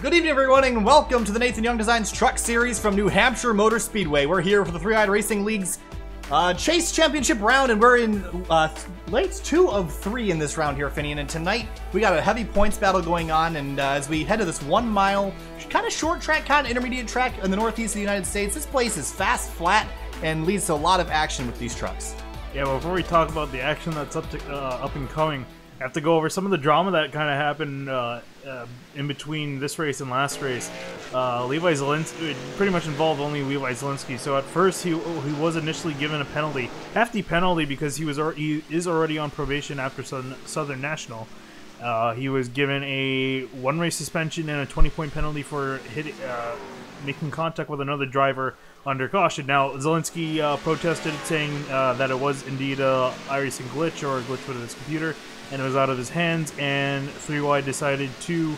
Good evening, everyone, and welcome to the Nathan Young Designs Truck Series from New Hampshire Motor Speedway. We're here for the 3WideRacing League's Chase Championship round, and we're in late 2 of 3 in this round here, Finian. And tonight, we got a heavy points battle going on, and as we head to this 1 mile, kind of short track, kind of intermediate track in the northeast of the United States, this place is fast, flat, and leads to a lot of action with these trucks. Yeah, before we talk about the action that's up and coming, I have to go over some of the drama that kind of happened in between this race and last race. Levi Zielinksi, pretty much involved only Levi Zielinksi. So at first he was initially given a penalty, hefty penalty, because he is already on probation after Southern National. He was given a 1-race suspension and a 20-point penalty for making contact with another driver under caution. Now, Zielinski protested, saying that it was indeed a iRacing glitch or a glitch with his computer, and it was out of his hands, and 3Wide decided to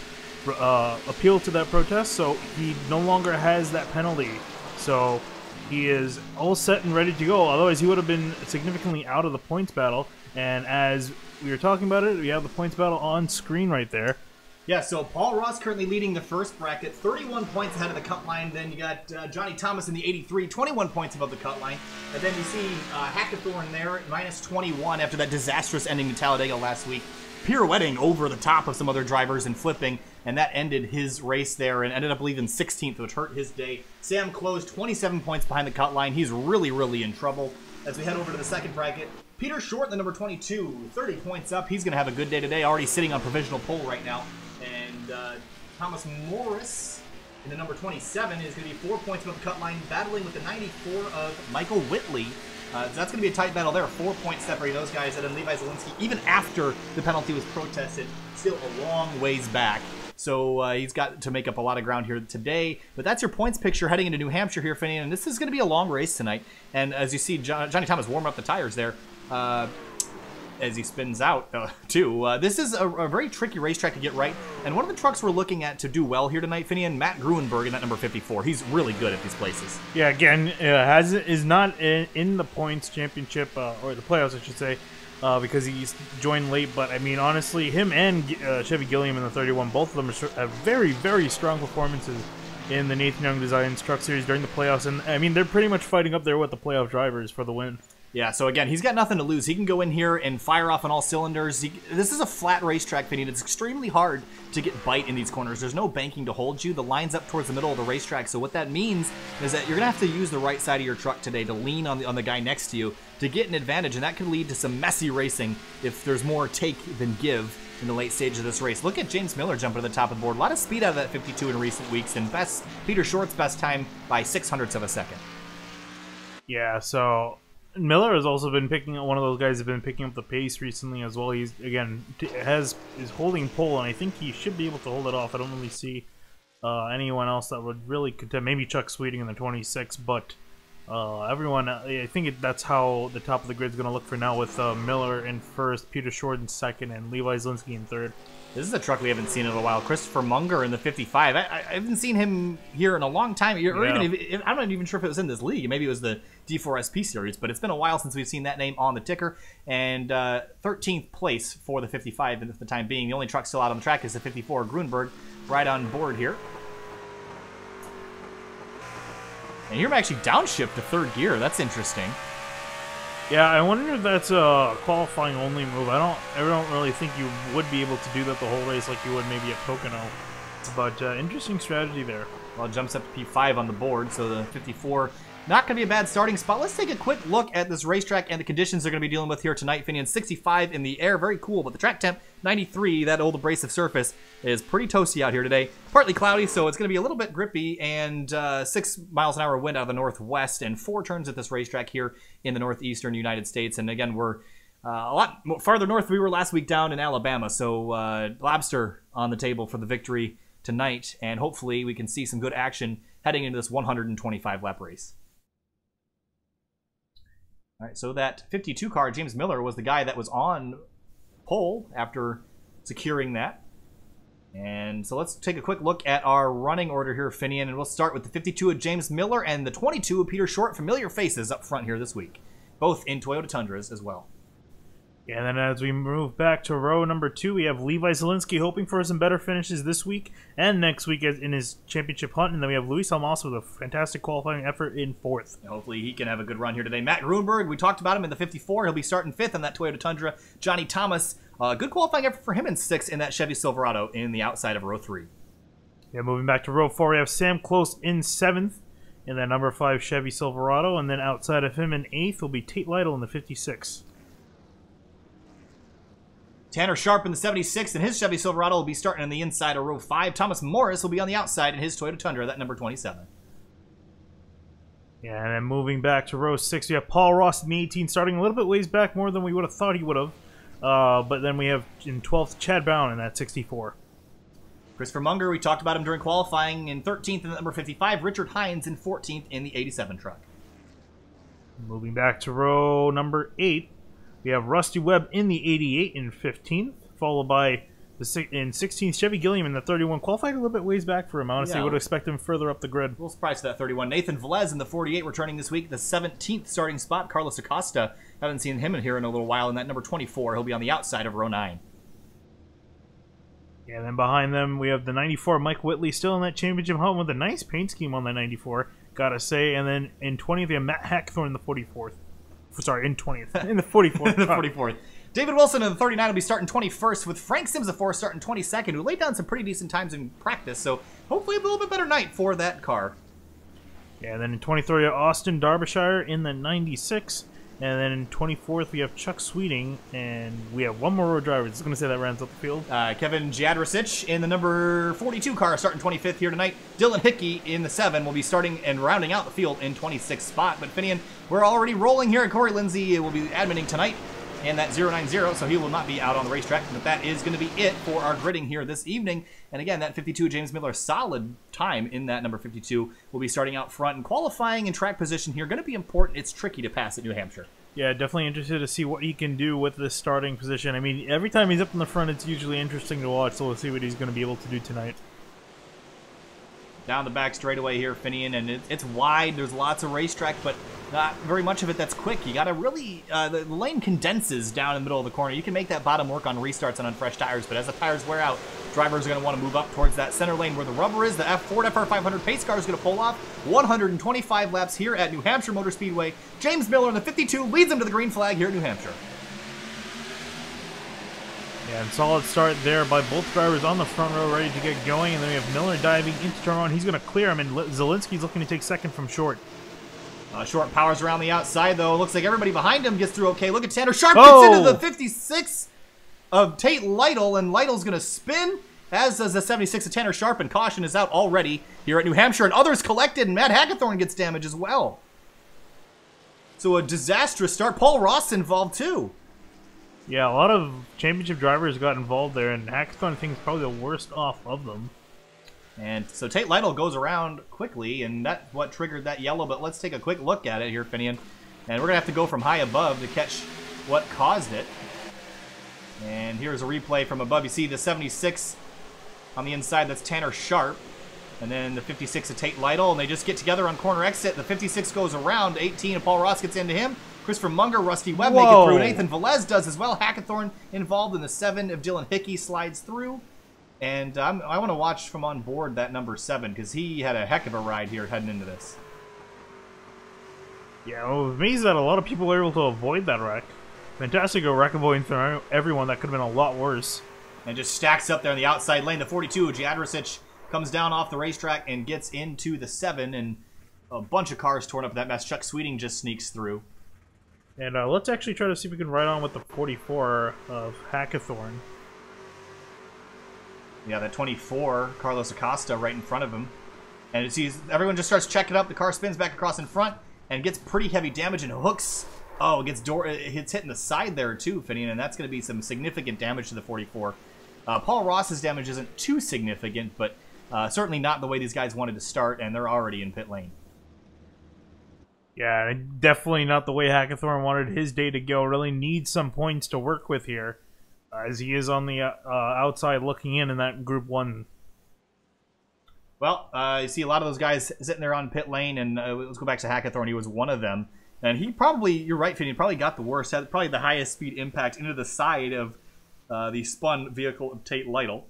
appeal to that protest, so he no longer has that penalty. So he is all set and ready to go, otherwise he would have been significantly out of the points battle. And as we were talking about it, we have the points battle on screen right there. Yeah, so Paul Ross currently leading the first bracket, 31 points ahead of the cut line. Then you got Johnny Thomas in the 83, 21 points above the cut line. And then you see Hackathorn there at minus 21 after that disastrous ending to Talladega last week, pirouetting over the top of some other drivers and flipping, and that ended his race there and ended up leaving 16th, which hurt his day. Sam closed 27 points behind the cut line. He's really in trouble. As we head over to the second bracket, Peter Short, the number 22, 30 points up. He's going to have a good day today, already sitting on provisional pole right now. And Thomas Morris in the number 27 is going to be 4 points above the cut line, battling with the 94 of Michael Whitley. So that's going to be a tight battle there. 4 points separating those guys. And then Levi Zielinksi, even after the penalty was protested, still a long ways back. So he's got to make up a lot of ground here today. But that's your points picture heading into New Hampshire here, Finian. And this is going to be a long race tonight. And as you see, Johnny Thomas warming up the tires there. As he spins out, too. This is a very tricky racetrack to get right, and one of the trucks we're looking at to do well here tonight, Finian, Matt Gruenberg in that number 54. He's really good at these places. Yeah, again, is not in the points championship, or the playoffs, I should say, because he's joined late, but I mean, honestly, him and Chevy Gilliam in the 31, both of them have very strong performances in the Nathan Young Designs Truck Series during the playoffs, and I mean, they're pretty much fighting up there with the playoff drivers for the win. Yeah, so again, he's got nothing to lose. He can go in here and fire off on all cylinders. This is a flat racetrack, Vinny. It's extremely hard to get bite in these corners. There's no banking to hold you. The line's up towards the middle of the racetrack, so what that means is that you're going to have to use the right side of your truck today to lean on the guy next to you to get an advantage, and that could lead to some messy racing if there's more take than give in the late stage of this race. Look at James Miller jumping to the top of the board. A lot of speed out of that 52 in recent weeks, and Peter Short's best time by 0.06 of a second. Yeah, so Miller has also been one of those guys who's been picking up the pace recently as well. He's, again, is holding pole, and I think he should be able to hold it off. I don't really see anyone else that would really contend. Maybe Chuck Sweeting in the 26, but everyone, I think that's how the top of the grid is going to look for now, with Miller in first, Peter Short in second, and Levi Zielinksi in third. This is a truck we haven't seen in a while. Christopher Munger in the 55. I haven't seen him here in a long time. Or even, I'm not even sure if it was in this league. Maybe it was the D4SP series, but it's been a while since we've seen that name on the ticker. And 13th place for the 55 at the time being. The only truck still out on the track is the 54. Gruenberg right on board here. And here I'm actually downshift to third gear. That's interesting. Yeah, I wonder if that's a qualifying only move. I don't really think you would be able to do that the whole race like you would maybe at Pocono. But interesting strategy there. Well, it jumps up to P5 on the board, so the 54 not going to be a bad starting spot. Let's take a quick look at this racetrack and the conditions they're going to be dealing with here tonight. Finian, 65 in the air, very cool, but the track temp, 93, that old abrasive surface, is pretty toasty out here today. Partly cloudy, so it's going to be a little bit grippy, and 6 miles an hour wind out of the northwest, and 4 turns at this racetrack here in the northeastern United States. And again, we're a lot farther north than we were last week down in Alabama, so Lobster on the table for the victory tonight, and hopefully we can see some good action heading into this 125-lap race. All right, so that 52 car, James Miller, was the guy that was on pole after securing that. And so let's take a quick look at our running order here, Finian, and we'll start with the 52 of James Miller and the 22 of Peter Short. Familiar faces up front here this week, both in Toyota Tundras as well. And then as we move back to row number 2, we have Levi Zielinksi hoping for some better finishes this week and next week in his championship hunt. And then we have Luis Almas with a fantastic qualifying effort in 4th. And hopefully he can have a good run here today. Matt Grunberg, we talked about him in the 54. He'll be starting 5th on that Toyota Tundra. Johnny Thomas, good qualifying effort for him in 6th in that Chevy Silverado in the outside of row 3. Yeah, moving back to row 4, we have Sam Close in 7th in that number 5 Chevy Silverado. And then outside of him in 8th will be Tate Lytle in the 56. Tanner Sharp in the 76 and his Chevy Silverado will be starting on the inside of row 5. Thomas Morris will be on the outside in his Toyota Tundra, that number 27. Yeah, and then moving back to row 6, we have Paul Ross in the 18, starting a little bit ways back, more than we would have thought he would have. But then we have in 12th Chad Brown in that 64. Christopher Munger, we talked about him during qualifying in 13th in the number 55. Richard Hines in 14th in the 87 truck. Moving back to row number 8. We have Rusty Webb in the 88 in 15th, followed by in 16th Chevy Gilliam in the 31. Qualified a little bit ways back for him. Honestly, would expect him further up the grid. A little surprised to that 31. Nathan Velez in the 48 returning this week. The 17th starting spot. Carlos Acosta. Haven't seen him in here in a little while in that number 24. He'll be on the outside of row 9. Yeah, and then behind them we have the 94 Mike Whitley still in that championship hunt with a nice paint scheme on that 94, gotta say. And then in 20th we have Matt Hackathorn in the 44th. Sorry, in 20th. In the 44th. The 44th. David Wilson in the 39 will be starting 21st, with Frank Simsafor starting 22nd, who laid down some pretty decent times in practice, so hopefully a little bit better night for that car. Yeah, and then in 23rd we have Austin Derbyshire in the 96, and then in 24th we have Chuck Sweeting, and we have one more road driver. Just going to say that rounds up the field. Kevin Jadrosich in the number 42 car starting 25th here tonight. Dylan Hickey in the 7 will be starting and rounding out the field in 26th spot. But Finian, we're already rolling here. Corey Lindsay will be admitting tonight in that 090, so he will not be out on the racetrack. But that is going to be it for our gridding here this evening. And again, that 52 James Miller, solid time in that number 52, will be starting out front. And qualifying and track position here going to be important. It's tricky to pass at New Hampshire. Yeah, definitely interested to see what he can do with this starting position. I mean, every time he's up in the front, it's usually interesting to watch, so we'll see what he's going to be able to do tonight. Down the back straightaway here, Finian, and it's wide. There's lots of racetrack, but not very much of it that's quick. You got to really, the lane condenses down in the middle of the corner. You can make that bottom work on restarts and on fresh tires, but as the tires wear out, drivers are going to want to move up towards that center lane where the rubber is. The Ford FR500 pace car is going to pull off 125 laps here at New Hampshire Motor Speedway. James Miller in the 52 leads him to the green flag here at New Hampshire. Yeah, and solid start there by both drivers on the front row ready to get going. And then we have Miller diving into turn one. He's going to clear him, and Zielinski's looking to take second from Short. Short powers around the outside, though. Looks like everybody behind him gets through okay. Look at Tanner Sharp gets into the 56 of Tate Lytle, and Lytle's going to spin, as does the 76 of Tanner Sharp, and caution is out already here at New Hampshire, and others collected, and Matt Hackathorn gets damage as well. So a disastrous start. Paul Ross involved, too. Yeah, a lot of championship drivers got involved there, and Hackathorn, I think, is probably the worst off of them. And so Tate Lytle goes around quickly, and that's what triggered that yellow, but let's take a quick look at it here, Finian. And we're going to have to go from high above to catch what caused it. And here's a replay from above. You see the 76 on the inside, that's Tanner Sharp. And then the 56 of Tate Lytle, and they just get together on corner exit. The 56 goes around, 18, and Paul Ross gets into him. Christopher Munger, Rusty Webb make it through. Nathan Velez does as well. Hackathorn involved in the 7 of Dylan Hickey slides through. And I want to watch from on board that number 7 because he had a heck of a ride here heading into this. Yeah, I was amazed that a lot of people were able to avoid that wreck. Fantastic wreck avoiding for everyone. That could have been a lot worse. And just stacks up there in the outside lane. The 42, Jadrosich, comes down off the racetrack and gets into the 7. And a bunch of cars torn up in that mess. Chuck Sweeting just sneaks through. And let's actually try to see if we can ride on with the 44 of Hackathorn. Yeah, that 24, Carlos Acosta, right in front of him. And it sees everyone just starts checking up. The car spins back across in front and gets pretty heavy damage and hooks. Oh, it gets hitting the side there too, Finian, and that's going to be some significant damage to the 44. Paul Ross's damage isn't too significant, but certainly not the way these guys wanted to start, and they're already in pit lane. Yeah, definitely not the way Hackathorn wanted his day to go. Really needs some points to work with here, as he is on the outside looking in that Group 1. Well, you see a lot of those guys sitting there on pit lane, and let's go back to Hackathorn. He was one of them. And he probably, you're right, Finn, he probably got the worst, had probably the highest speed impact into the side of the spun vehicle of Tate Lytle.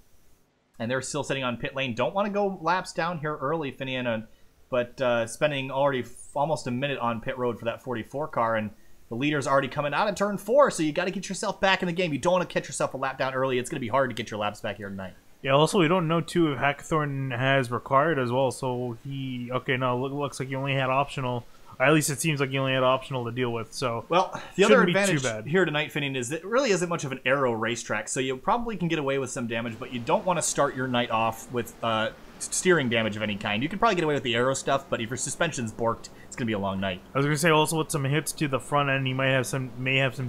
And they're still sitting on pit lane. Don't want to go laps down here early, Finian, but spending already almost a minute on pit road for that 44 car. And the leader's already coming out of turn 4, so you got to get yourself back in the game. You don't want to catch yourself a lap down early. It's going to be hard to get your laps back here tonight. Yeah, also, we don't know, too, if Hackathorn has required as well. So he... Okay, no, looks like he only had optional... At least it seems like he only had optional to deal with, so... Well, the other advantage here tonight, Finian, is that it really isn't much of an aero racetrack, so you probably can get away with some damage, but you don't want to start your night off with steering damage of any kind. You can probably get away with the aero stuff, but if your suspension's borked, it's going to be a long night. I was going to say, also, with some hits to the front end, you might have some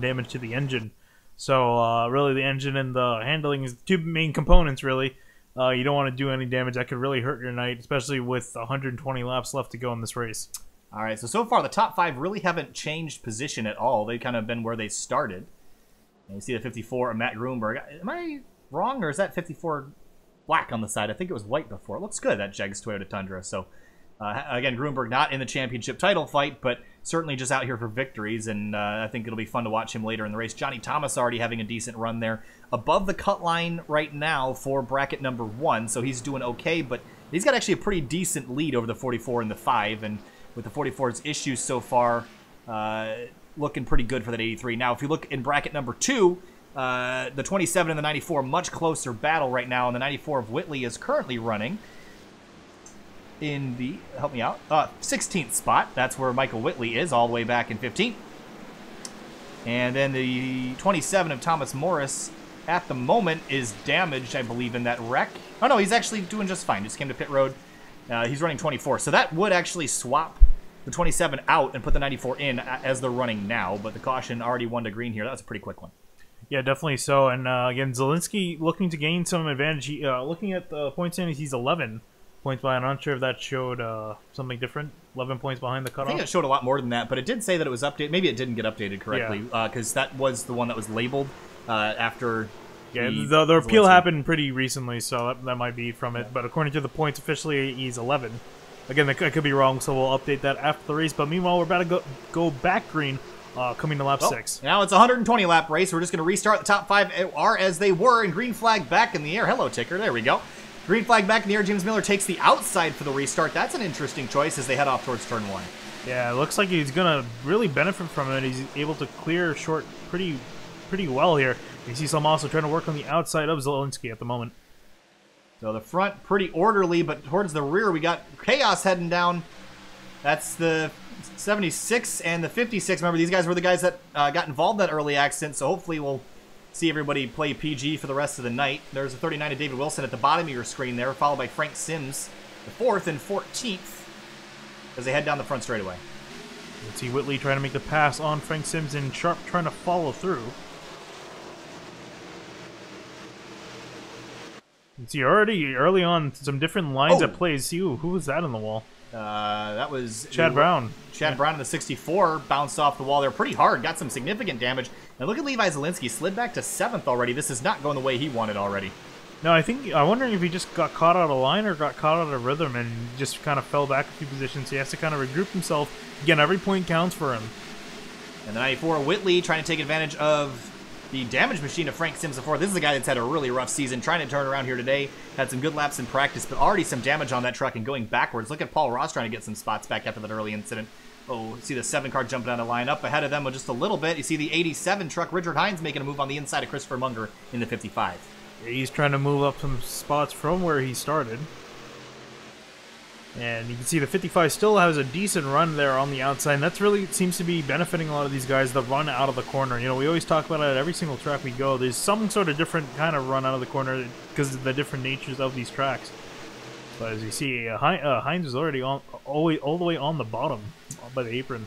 damage to the engine. So, really, the engine and the handling is the two main components, really. You don't want to do any damage. That could really hurt your night, especially with 120 laps left to go in this race. All right, so far the top 5 really haven't changed position at all. They've kind of been where they started. And you see the 54 of Matt Grunberg. Am I wrong, or is that 54 black on the side? I think it was white before. It looks good, that Jegs Toyota Tundra. So, again, Grunberg not in the championship title fight, but certainly just out here for victories, and I think it'll be fun to watch him later in the race. Johnny Thomas already having a decent run there. Above the cut line right now for bracket number 1, so he's doing okay, but he's got actually a pretty decent lead over the 44 and the 5, and with the 44's issues so far, looking pretty good for that 83. Now, if you look in bracket number 2, the 27 and the 94, much closer battle right now, and the 94 of Whitley is currently running in the, help me out, 16th spot. That's where Michael Whitley is, all the way back in 15th. And then the 27 of Thomas Morris, at the moment, is damaged, I believe, in that wreck. Oh, no, he's actually doing just fine. Just came to pit road. He's running 24, so that would actually swap the 27 out and put the 94 in as they're running now, but the caution already won to green here. That was a pretty quick one. Yeah, definitely so, and again, Zielinski looking to gain some advantage. Looking at the point standings, he's 11 points behind. I'm not sure if that showed something different. 11 points behind the cutoff. I think it showed a lot more than that, but it did say that it was updated. Maybe it didn't get updated correctly, because that was the one that was labeled after... Yeah, the repeal happened pretty recently, so that might be from it. But according to the points, officially, he's 11. Again, I could be wrong, so we'll update that after the race. But meanwhile, we're about to go back green, coming to lap 6. Now it's a 120-lap race. We're just going to restart. The top 5 are as they were, and green flag back in the air. Hello, ticker. There we go. Green flag back in the air. James Miller takes the outside for the restart. That's an interesting choice as they head off towards turn 1. Yeah, it looks like he's going to really benefit from it. He's able to clear short pretty well here. You see some also trying to work on the outside of Zielinski at the moment. So the front pretty orderly, but towards the rear we got chaos heading down. That's the 76 and the 56. Remember, these guys were the guys that got involved in that early accident, so hopefully we'll see everybody play PG for the rest of the night. There's a 39 of David Wilson at the bottom of your screen there, followed by Frank Sims, the 4th and 14th, as they head down the front straightaway. You see Whitley trying to make the pass on Frank Sims, and Sharp trying to follow through. You see already early on some different lines at play. See who was that on the wall? That was Chad Brown. Chad Brown in the 64 bounced off the wall there pretty hard, got some significant damage. And look at Levi Zielinski, slid back to 7th already. This is not going the way he wanted already. No, I'm wondering if he just got caught out of line or got caught out of rhythm and just kind of fell back a few positions. He has to kind of regroup himself. Again, every point counts for him. And the 94 Whitley trying to take advantage of the damage machine of Frank Sims before. This is a guy that's had a really rough season, trying to turn around here today. Had some good laps in practice, but already some damage on that truck and going backwards. Look at Paul Ross trying to get some spots back after that early incident. Oh, see the 7 car jumping down the line. Up ahead of them just a little bit. You see the 87 truck, Richard Hines, making a move on the inside of Christopher Munger in the 55. He's trying to move up some spots from where he started. And you can see the 55 still has a decent run there on the outside, and that's really seems to be benefiting a lot of these guys, the run out of the corner. You know, we always talk about it at every single track we go. There's some sort of different kind of run out of the corner because of the different natures of these tracks. But as you see, Hines is already all the way on the bottom by the apron.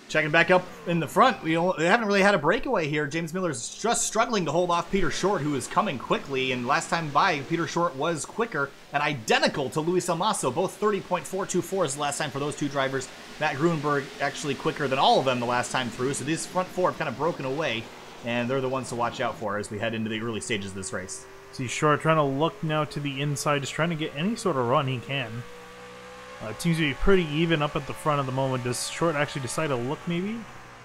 Checking back up in the front, they haven't really had a breakaway here. James Miller's just struggling to hold off Peter Short, who is coming quickly, and last time by, Peter Short was quicker and identical to Luis Almaso. Both 30.424s the last time for those two drivers. Matt Grunberg actually quicker than all of them the last time through, so these front four have kind of broken away, and they're the ones to watch out for as we head into the early stages of this race. See Short trying to look now to the inside, just trying to get any sort of run he can. It seems to be pretty even up at the front at the moment. Does Short actually decide to look, maybe?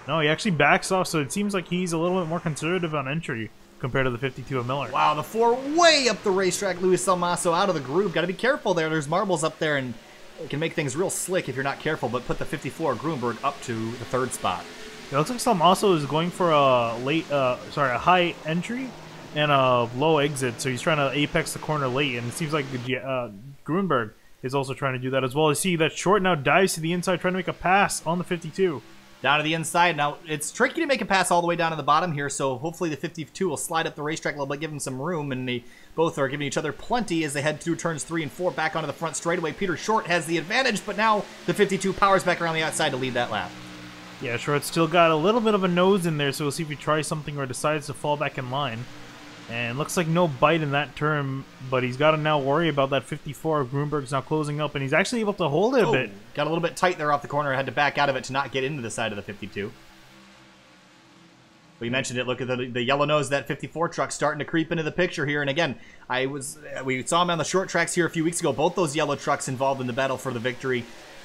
No, he actually backs off, so it seems like he's a little bit more conservative on entry compared to the 52 of Miller. Wow, the 4 way up the racetrack. Luis Salmaso out of the groove. Got to be careful there. There's marbles up there, and it can make things real slick if you're not careful, but put the 54 Grunberg up to the 3rd spot. It looks like Salmaso is going for a a high entry and a low exit, so he's trying to apex the corner late, and it seems like Grunberg is also trying to do that as well. You see that Short now dives to the inside, trying to make a pass on the 52. Down to the inside. Now, it's tricky to make a pass all the way down to the bottom here, so hopefully the 52 will slide up the racetrack a little bit, give him some room, and they both are giving each other plenty as they head through turns 3 and 4 back onto the front straightaway. Peter Short has the advantage, but now the 52 powers back around the outside to lead that lap. Yeah, Short's still got a little bit of a nose in there, so we'll see if he tries something or decides to fall back in line. And looks like no bite in that turn, but he's got to now worry about that 54. Grunberg's now closing up, and he's actually able to hold it a bit. Got a little bit tight there off the corner. Had to back out of it to not get into the side of the 52. We mentioned it. Look at the yellow nose, that 54 truck starting to creep into the picture here. And again, we saw him on the short tracks here a few weeks ago. Both those yellow trucks involved in the battle for the victory.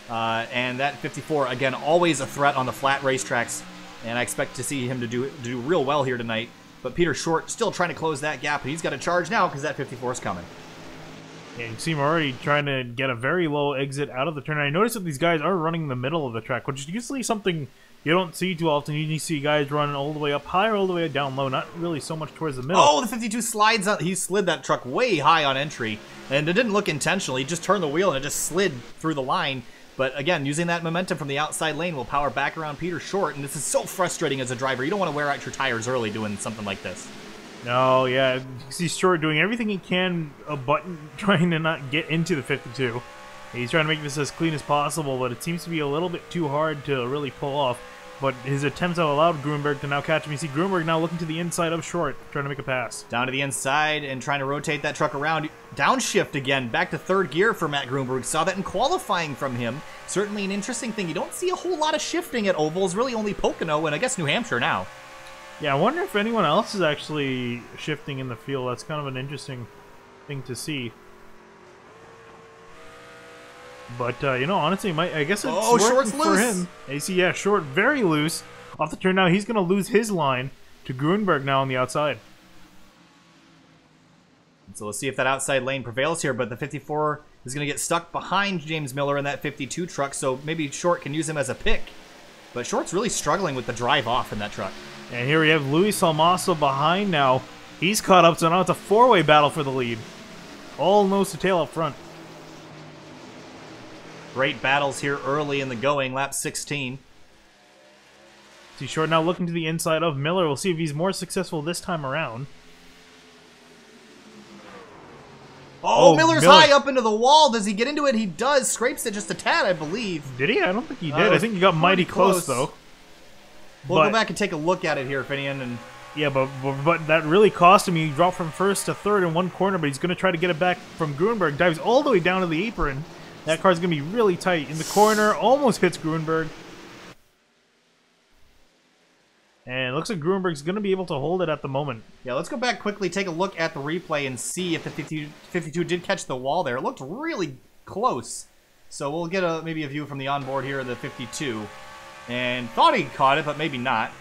And that 54, again, always a threat on the flat racetracks. And I expect to see him to do real well here tonight. But Peter Short still trying to close that gap, and he's got to charge now because that 54 is coming. Yeah, you see him already trying to get a very low exit out of the turn. And I noticed that these guys are running the middle of the track, which is usually something you don't see too often. You see guys running all the way up high or all the way down low, not really so much towards the middle. Oh, the 52 slides out. He slid that truck way high on entry, and it didn't look intentional. He just turned the wheel, and it just slid through the line. But again, using that momentum from the outside lane will power back around Peter Short, and this is so frustrating as a driver. You don't want to wear out your tires early doing something like this. No, yeah, you see Short doing everything he can, but trying to not get into the 52. He's trying to make this as clean as possible, but it seems to be a little bit too hard to really pull off. But his attempts have allowed Grunberg to now catch him. You see Grunberg now looking to the inside of Short, trying to make a pass. Down to the inside and trying to rotate that truck around. Downshift again, back to 3rd gear for Matt Grunberg. Saw that in qualifying from him. Certainly an interesting thing. You don't see a whole lot of shifting at ovals, really only Pocono and I guess New Hampshire now. Yeah, I wonder if anyone else is actually shifting in the field. That's kind of an interesting thing to see. But, you know, honestly, I guess it's working for him. You see, yeah, Short very loose. Off the turn now, he's going to lose his line to Grunberg now on the outside. So let's see if that outside lane prevails here, but the 54 is going to get stuck behind James Miller in that 52 truck, so maybe Short can use him as a pick. But Short's really struggling with the drive off in that truck. And here we have Luis Salmaso behind now. He's caught up, so now it's a 4-way battle for the lead. All nose to tail up front. Great battles here early in the going, lap 16. See Short now looking to the inside of Miller. We'll see if he's more successful this time around. Oh, Miller's high up into the wall. Does he get into it? He does. Scrapes it just a tad, I believe. Did he? I don't think he did. I think he got mighty close, though. We'll go back and take a look at it here, Finian. And yeah, but that really cost him. He dropped from 1st to 3rd in one corner, but he's going to try to get it back from Grunberg. Dives all the way down to the apron. That car's going to be really tight. In the corner, almost hits Grunberg. And it looks like Grunberg's going to be able to hold it at the moment. Yeah, let's go back quickly, take a look at the replay, and see if the 52 did catch the wall there. It looked really close. So we'll get maybe a view from the onboard here of the 52. And thought he caught it, but maybe not.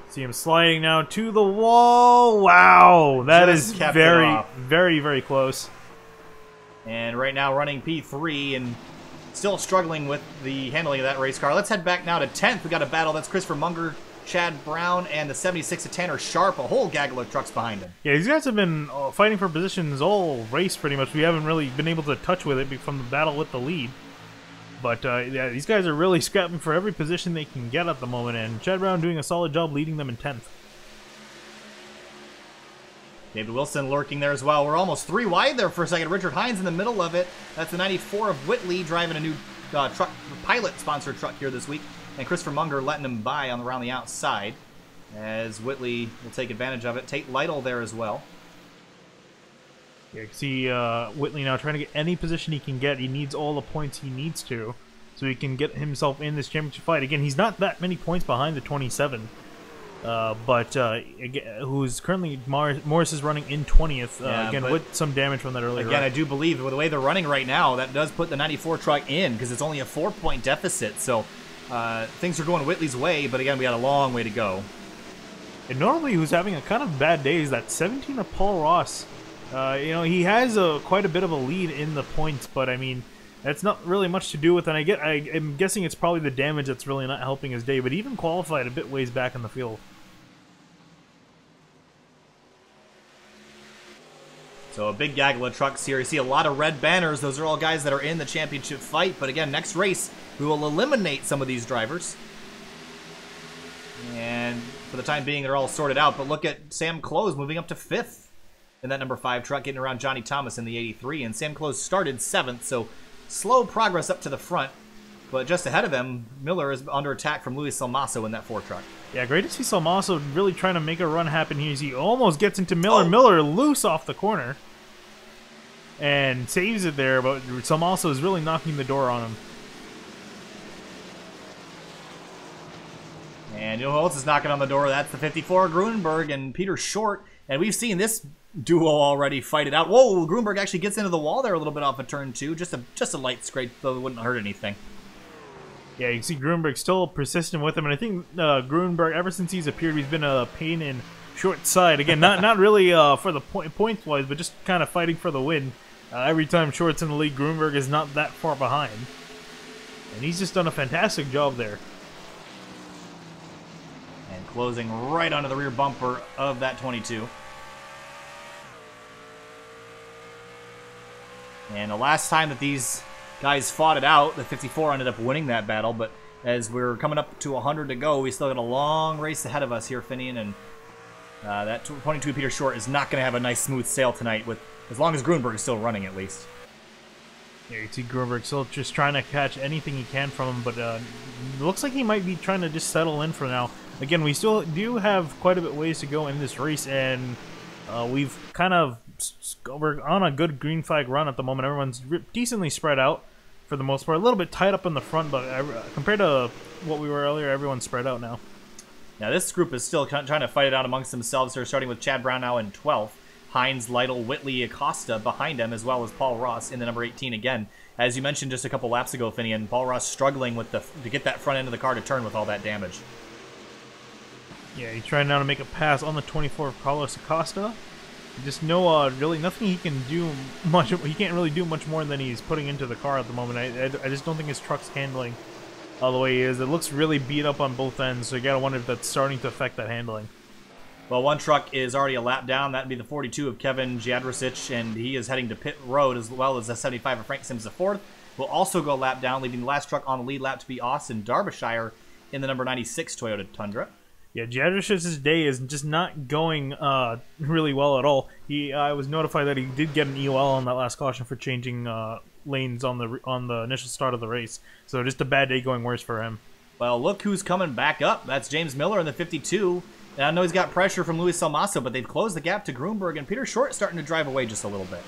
See him sliding now to the wall. Wow, that is very, very, very close. And right now running P3 and still struggling with the handling of that race car. Let's head back now to 10th. We got a battle. That's Christopher Munger, Chad Brown, and the 76 of Tanner Sharp. A whole gaggle of trucks behind him. Yeah, these guys have been fighting for positions all race pretty much. We haven't really been able to touch with it from the battle with the lead. But yeah, these guys are really scrapping for every position they can get at the moment. And Chad Brown doing a solid job leading them in 10th. David Wilson lurking there as well. We're almost 3 wide there for a second. Richard Hines in the middle of it. That's the 94 of Whitley driving a new truck, pilot-sponsored truck here this week. And Christopher Munger letting him by around the outside as Whitley will take advantage of it. Tate Lytle there as well. Yeah, you can see Whitley now trying to get any position he can get. He needs all the points he needs to so he can get himself in this championship fight. Again, he's not that many points behind the 27. who's currently Morris is running in 20th, again, with some damage from that earlier. Again, I do believe with the way they're running right now, that does put the 94 truck in because it's only a 4-point deficit. So things are going Whitley's way, but again, we got a long way to go. And normally, who's having a kind of bad day is that 17 of Paul Ross. You know, he has quite a bit of a lead in the points, but I mean, that's not really much to do with it. I'm guessing it's probably the damage that's really not helping his day, but he even qualified a bit ways back in the field. So a big gaggle of trucks here. You see a lot of red banners. Those are all guys that are in the championship fight. But again, next race, we will eliminate some of these drivers. And for the time being, they're all sorted out. But look at Sam Close moving up to 5th in that number 5 truck, getting around Johnny Thomas in the 83. And Sam Close started 7th, so slow progress up to the front. But just ahead of them, Miller is under attack from Luis Salmaso in that 4 truck. Yeah, great to see Salmaso really trying to make a run happen here. He almost gets into Miller. Miller loose off the corner. And saves it there, but Salmaso is really knocking the door on him. And you know who else is knocking on the door? That's the 54, Grunberg and Peter Short. And we've seen this duo already fight it out. Whoa, Grunberg actually gets into the wall there a little bit off of turn 2. Just a light scrape, though it wouldn't hurt anything. Yeah, you can see Grunberg still persistent with him, and I think Grunberg, ever since he's appeared, he's been a pain in Short's side. Again, not really for the points-wise, but just kind of fighting for the win. Every time Short's in the lead, Grunberg is not that far behind. And he's just done a fantastic job there. And closing right onto the rear bumper of that 22. And the last time that these guys fought it out, the 54 ended up winning that battle, but as we're coming up to 100 to go, we still got a long race ahead of us here, Finian, and that 22 Peter Short is not going to have a nice smooth sail tonight, with as long as Grunberg is still running at least. Yeah, you see Grunberg still just trying to catch anything he can from him, but it looks like he might be trying to just settle in for now. Again, we still do have quite a bit ways to go in this race, and we're on a good green flag run at the moment. Everyone's decently spread out for the most part. A little bit tied up in the front, but compared to what we were earlier, everyone's spread out now. Now this group is still trying to fight it out amongst themselves. They're starting with Chad Brown now in 12th. Hines, Lytle, Whitley, Acosta behind him, as well as Paul Ross in the number 18 again. As you mentioned just a couple laps ago, Finian, Paul Ross struggling with to get that front end of the car to turn with all that damage. Yeah, he's trying now to make a pass on the 24 of Carlos Acosta. Just really nothing he can do much. He can't really do much more than he's putting into the car at the moment. I just don't think his truck's handling all the way he is. It looks really beat up on both ends, so you gotta wonder if that's starting to affect that handling. Well, one truck is already a lap down. That'd be the 42 of Kevin Jadrosic, and he is heading to pit road, as well as the 75 of Frank Sims IV. Will also go a lap down, leaving the last truck on the lead lap to be Austin Derbyshire in the number 96 Toyota Tundra. Yeah, Jadrosic's day is just not going really well at all. I was notified that he did get an EOL on that last caution for changing lanes on the initial start of the race. So just a bad day going worse for him. Well, look who's coming back up. That's James Miller in the 52. And I know he's got pressure from Luis Salmaso, but they've closed the gap to Grunberg, and Peter Short starting to drive away just a little bit.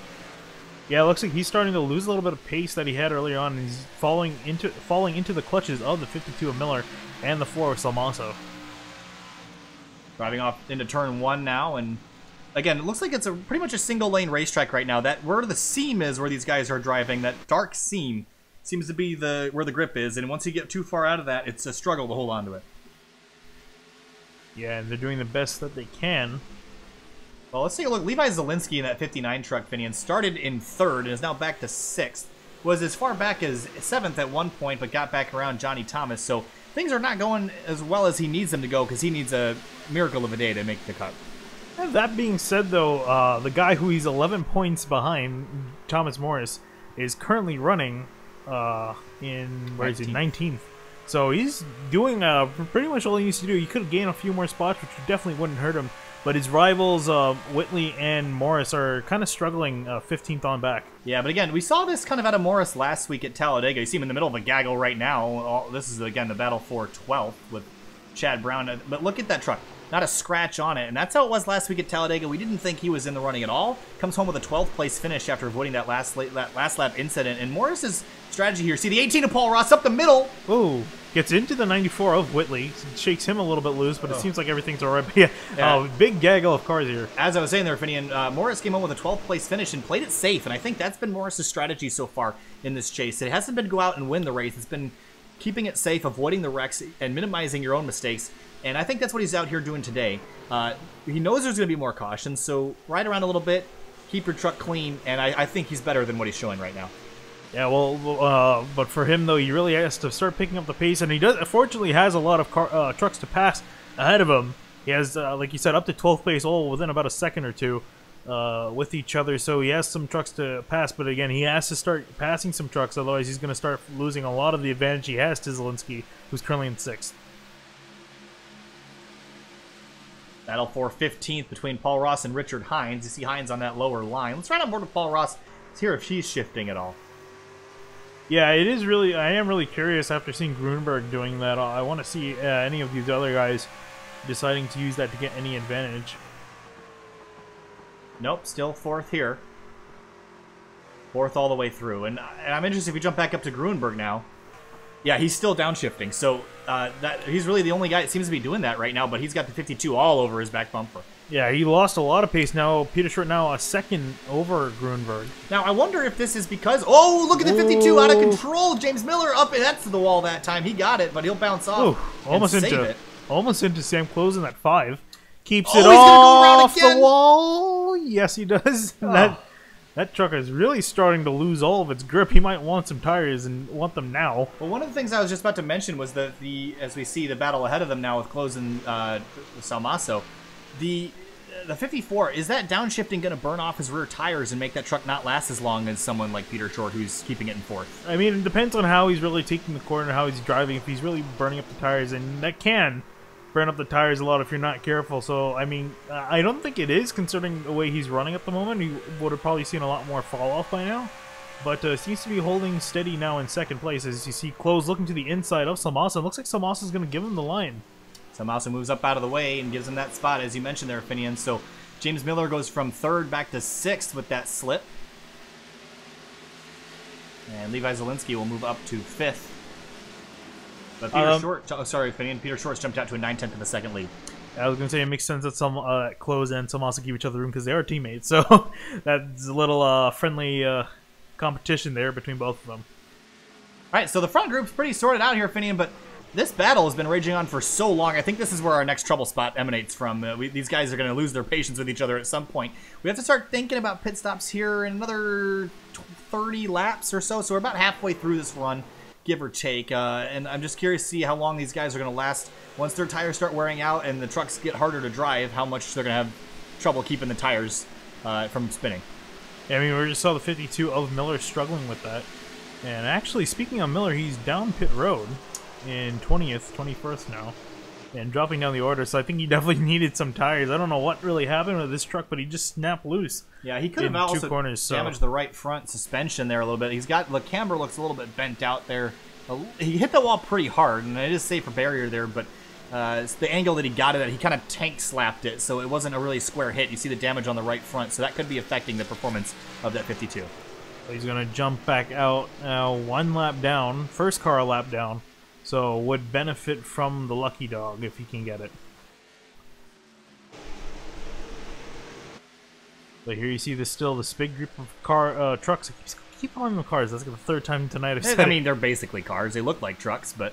Yeah, it looks like he's starting to lose a little bit of pace that he had earlier on, and he's falling into the clutches of the 52 of Miller and the 4 of Salmaso. Driving off into turn 1 now, and again, it looks like it's pretty much a single-lane racetrack right now. That where the seam is where these guys are driving, that dark seam seems to be where the grip is, and once you get too far out of that, it's a struggle to hold on to it. Yeah, and they're doing the best that they can. Well, let's take a look. Levi Zielinski in that 59 truck, Finian, started in 3rd and is now back to 6th. Was as far back as 7th at one point, but got back around Johnny Thomas, so things are not going as well as he needs them to go, because he needs a miracle of a day to make the cut. And that being said, though, the guy who he's 11 points behind, Thomas Morris, is currently running where is he? 19th. So he's doing pretty much all he needs to do. He could gain a few more spots, which definitely wouldn't hurt him. But his rivals, Whitley and Morris, are kind of struggling 15th on back. Yeah, but again, we saw this kind of out of Morris last week at Talladega. You see him in the middle of a gaggle right now. This is, again, the battle for 12th with Chad Brown. But look at that truck. Not a scratch on it. And that's how it was last week at Talladega. We didn't think he was in the running at all. Comes home with a 12th place finish after avoiding that last lap incident. And Morris's strategy here. See the 18 of Paul Ross up the middle. Ooh. Gets into the 94 of Whitley, shakes him a little bit loose, but it seems like everything's all right. But yeah, big gaggle of cars here. As I was saying there, Finian, Morris came home with a 12th place finish and played it safe, and I think that's been Morris's strategy so far in this chase. It hasn't been go out and win the race. It's been keeping it safe, avoiding the wrecks, and minimizing your own mistakes, and I think that's what he's out here doing today. He knows there's going to be more caution, so ride around a little bit, keep your truck clean, and I think he's better than what he's showing right now. Yeah, well, but for him, though, he really has to start picking up the pace, and he does. Fortunately, has a lot of trucks to pass ahead of him. He has, like you said, up to 12th place, all within about a second or two with each other, so he has some trucks to pass, but again, he has to start passing some trucks, otherwise he's going to start losing a lot of the advantage he has to Zielinski, who's currently in 6th. Battle for 15th between Paul Ross and Richard Hines. You see Hines on that lower line. Let's ride on board with Paul Ross. Let's hear if she's shifting at all. Yeah, it is really. I am really curious after seeing Grunberg doing that. I want to see any of these other guys deciding to use that to get any advantage. Nope, still 4th here. 4th all the way through. And I'm interested if we jump back up to Grunberg now. Yeah, he's still downshifting. So he's really the only guy that seems to be doing that right now, but he's got the 52 all over his back bumper. Yeah, he lost a lot of pace now. Peter Short now a second over Grunberg. Now, I wonder if this is because... Oh, look at the 52 out of control. James Miller up, and that's the wall that time. He got it, but he'll bounce off almost and into save it. Almost into Sam closing at 5. Keeps it he's gonna go around off again. the wall. Yes, he does. That truck is really starting to lose all of its grip. He might want some tires and want them now. Well, one of the things I was just about to mention was that as we see the battle ahead of them now with Close and Salmaso, the 54, is that downshifting going to burn off his rear tires and make that truck not last as long as someone like Peter Short, who's keeping it in 4th? I mean, it depends on how he's really taking the corner, how he's driving, if he's really burning up the tires, and that can burn up the tires a lot if you're not careful. So, I mean, I don't think it is, considering the way he's running at the moment. He would have probably seen a lot more fall off by now. But seems to be holding steady now in 2nd place, as you see Close looking to the inside of Salmasa. It looks like Salmasa is going to give him the line. Salmaso moves up out of the way and gives him that spot, as you mentioned there, Finian. So James Miller goes from 3rd back to 6th with that slip. And Levi Zielinski will move up to 5th. But Peter Short, sorry, Finian, Peter Short's jumped out to a 9/10 in the 2nd lead. I was going to say it makes sense that Close and Salmasa give each other room because they are teammates. So that's a little friendly competition there between both of them. All right, so the front group's pretty sorted out here, Finian, but this battle has been raging on for so long. I think this is where our next trouble spot emanates from. These guys are going to lose their patience with each other at some point. We have to start thinking about pit stops here in another 30 laps or so. So we're about halfway through this run, give or take. And I'm just curious to see how long these guys are going to last once their tires start wearing out and the trucks get harder to drive, how much they're going to have trouble keeping the tires from spinning. Yeah, I mean, we just saw the 52 of Miller struggling with that. And actually, speaking of Miller, he's down pit road in 21st now, and dropping down the order, so I think he definitely needed some tires. I don't know what really happened with this truck, but he just snapped loose. Yeah, he could have also damaged the right front suspension there a little bit. He's got, the camber looks a little bit bent out there. He hit the wall pretty hard, and it is safe for barrier there, but it's the angle that he got it at, he kind of tank slapped it, so it wasn't a really square hit. You see the damage on the right front, so that could be affecting the performance of that 52. He's going to jump back out now, 1 lap down, first car a lap down. So would benefit from the lucky dog if he can get it. But here you see this big group of trucks. I keep calling them cars. That's like the 3rd time tonight I've said I mean, they're basically cars. They look like trucks, but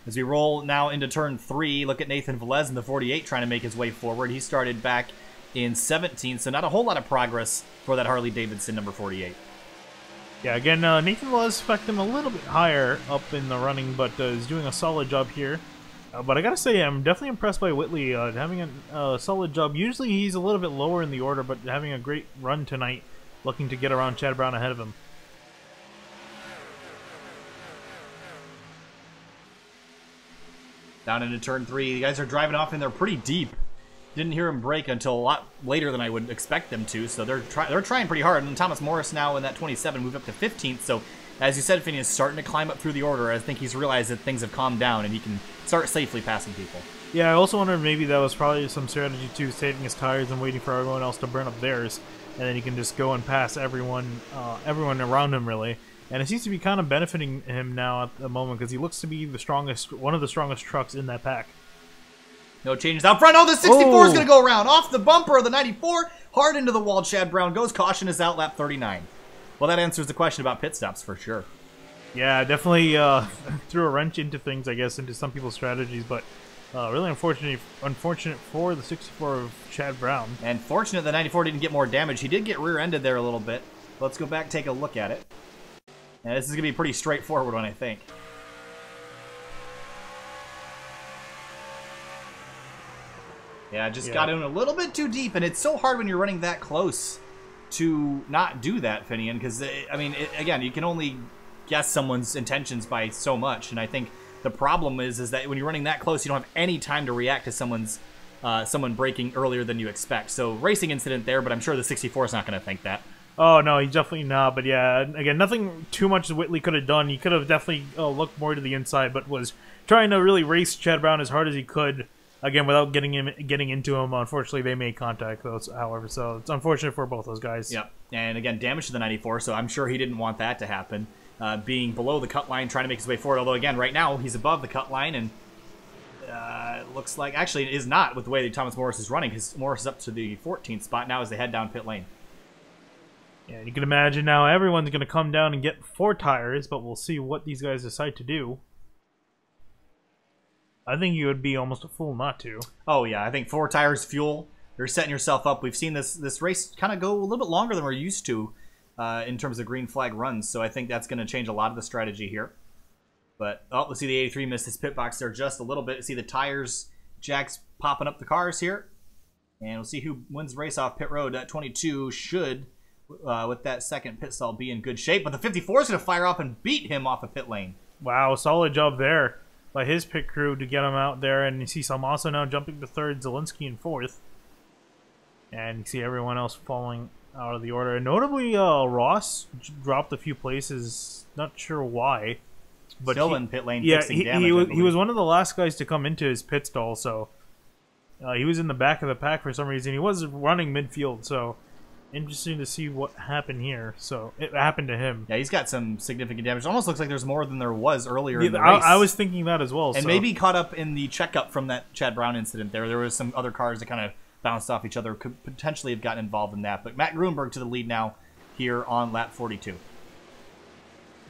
as we roll now into turn 3, look at Nathan Velez in the 48 trying to make his way forward. He started back in 17, so not a whole lot of progress for that Harley-Davidson number 48. Yeah, again, Nathan Velez expect him a little bit higher up in the running, but is doing a solid job here. But I gotta say, I'm definitely impressed by Whitley having a solid job. Usually he's a little bit lower in the order, but having a great run tonight, looking to get around Chad Brown ahead of him. Down into turn 3, the guys are driving off and they're pretty deep. Didn't hear him brake until a lot later than I would expect them to, so they're trying pretty hard. And Thomas Morris now in that 27 moved up to 15th, so as you said, Phineas, starting to climb up through the order. I think he's realized that things have calmed down and he can start safely passing people. Yeah, I also wonder if maybe that was probably some strategy too, saving his tires and waiting for everyone else to burn up theirs, and then he can just go and pass everyone around him really. And it seems to be kind of benefiting him now at the moment because he looks to be the strongest, one of the strongest trucks in that pack. No changes out front. Oh, the 64 is going to go around. Off the bumper of the 94. Hard into the wall. Chad Brown goes. Caution is out. Lap 39. Well, that answers the question about pit stops for sure. Yeah, definitely threw a wrench into things, I guess, into some people's strategies. But really unfortunate for the 64 of Chad Brown. And fortunate the 94 didn't get more damage. He did get rear-ended there a little bit. Let's go back, take a look at it. And this is going to be a pretty straightforward one, I think. Yeah, just got in a little bit too deep, and it's so hard when you're running that close to not do that, Finian, because, I mean, again, you can only guess someone's intentions by so much, and I think the problem is that when you're running that close, you don't have any time to react to someone braking earlier than you expect. So, racing incident there, but I'm sure the 64 is not going to think that. Oh, no, he's definitely not, but yeah, again, nothing too much Whitley could have done. He could have definitely looked more to the inside, but was trying to really race Chad Brown as hard as he could. Again, without getting into him, unfortunately, they made contact, though, however, so it's unfortunate for both those guys. Yep, and again, damage to the 94, so I'm sure he didn't want that to happen. Being below the cut line, trying to make his way forward, although, again, right now, he's above the cut line, and it looks like, actually, it is not with the way that Thomas Morris is running, because Morris is up to the 14th spot now as they head down pit lane. Yeah, you can imagine now everyone's going to come down and get 4 tires, but we'll see what these guys decide to do. I think you would be almost a fool not to. Oh, yeah. I think 4 tires, fuel. You're setting yourself up. We've seen this race kind of go a little bit longer than we're used to in terms of green flag runs, so I think that's going to change a lot of the strategy here. But, oh, let's see the 83 missed his pit box there just a little bit. See the tires, jacks popping up the cars here. And we'll see who wins the race off pit road. 22 should, with that second pit stall, be in good shape. But the 54 is going to fire off and beat him off a pit lane. Wow, solid job there by his pit crew to get him out there. And you see Salmaso now jumping to 3rd, Zielinski in 4th. And you see everyone else falling out of the order. And notably, Ross dropped a few places. Not sure why. But still in pit lane, yeah, fixing damage, he was one of the last guys to come into his pit stall. So he was in the back of the pack for some reason. He was running midfield, so interesting to see what happened here. So it happened to him. Yeah, he's got some significant damage. It almost looks like there's more than there was earlier in the race. I was thinking that as well. And maybe caught up in the checkup from that Chad Brown incident there. There was some other cars that kind of bounced off each other, could potentially have gotten involved in that. But Matt Grunberg to the lead now here on lap 42.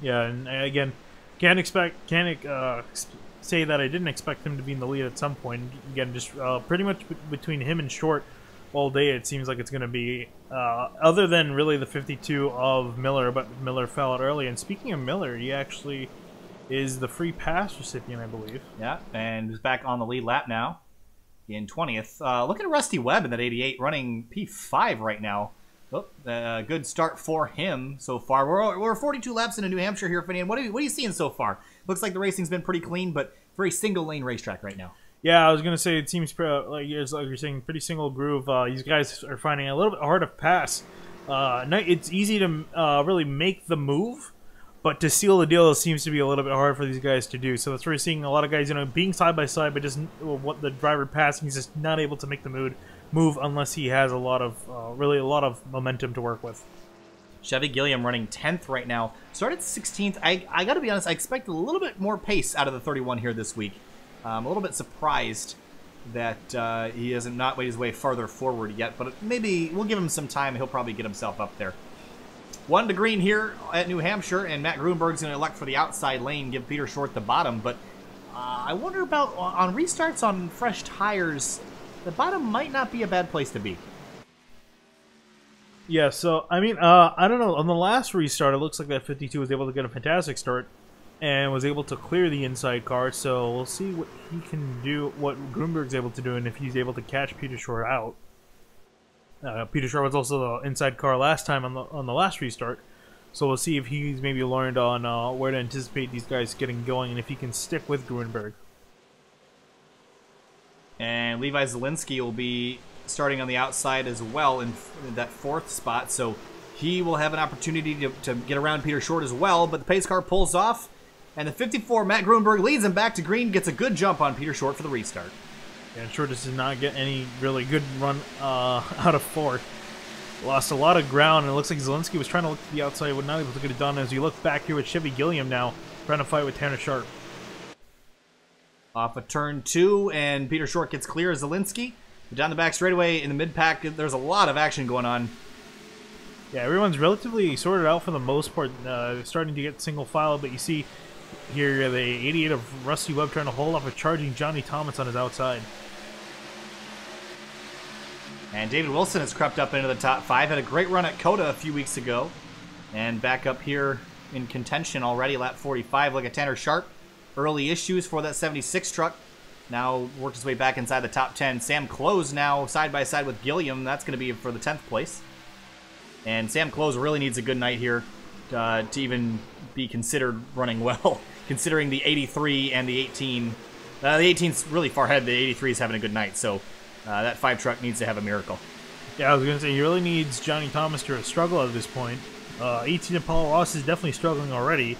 Yeah, and again, can't say that I didn't expect him to be in the lead at some point. Again, just pretty much between him and Short all day, it seems like it's going to be, other than really the 52 of Miller, but Miller fell out early. And speaking of Miller, he actually is the free pass recipient, I believe. Yeah, and he's back on the lead lap now in 20th. Look at Rusty Webb in that 88, running P5 right now. Oh, good start for him so far. We're 42 laps into New Hampshire here, Finian. What are you seeing so far? Looks like the racing's been pretty clean, but very single-lane racetrack right now. Yeah, I was going to say it seems like you're saying pretty single groove. These guys are finding it a little bit hard to pass. It's easy to really make the move, but to seal the deal seems to be a little bit hard for these guys to do. So that's where we're seeing a lot of guys, being side by side, but just what the driver passing, he's just not able to make the move unless he has a lot of momentum to work with. Chevy Gilliam running 10th right now. Started 16th. I got to be honest, I expected a little bit more pace out of the 31 here this week. I'm a little bit surprised that he has not made his way farther forward yet, but maybe we'll give him some time. He'll probably get himself up there. 1 to green here at New Hampshire, and Matt Grunberg's going to elect for the outside lane, give Peter Short the bottom, but I wonder about on restarts on fresh tires, the bottom might not be a bad place to be. Yeah, so, I mean, I don't know. On the last restart, it looks like that 52 was able to get a fantastic start and was able to clear the inside car, so we'll see what he can do, what Grunberg's able to do, and if he's able to catch Peter Short out. Peter Short was also the inside car last time on the last restart, so we'll see if he's maybe learned on where to anticipate these guys getting going and if he can stick with Grunberg. And Levi Zielinski will be starting on the outside as well in that 4th spot, so he will have an opportunity to get around Peter Short as well, but the pace car pulls off, and the 54, Matt Grunberg, leads him back to green, gets a good jump on Peter Short for the restart. Yeah, Short does not get any really good run out of 4th. Lost a lot of ground, and it looks like Zielinksi was trying to look to the outside, but not able to get it done. As you look back here with Chevy Gilliam now, trying to fight with Tanner Sharp. Off of turn 2, and Peter Short gets clear as Zielinksi. Down the back straightaway in the mid-pack, there's a lot of action going on. Yeah, everyone's relatively sorted out for the most part, starting to get single file, but you see here the 88 of Rusty Webb trying to hold off a charging Johnny Thomas on his outside. And David Wilson has crept up into the top 5. Had a great run at COTA a few weeks ago. And back up here in contention already, lap 45. Look at Tanner Sharp. Early issues for that 76 truck. Now worked his way back inside the top 10. Sam Close now side by side with Gilliam. That's going to be for the 10th place. And Sam Close really needs a good night here to even be considered running well, considering the 83 and the 18. The 18's really far ahead. The 83 is having a good night, so that 5 truck needs to have a miracle. Yeah, I was going to say, he really needs Johnny Thomas to struggle at this point. 18 Apollo Ross is definitely struggling already,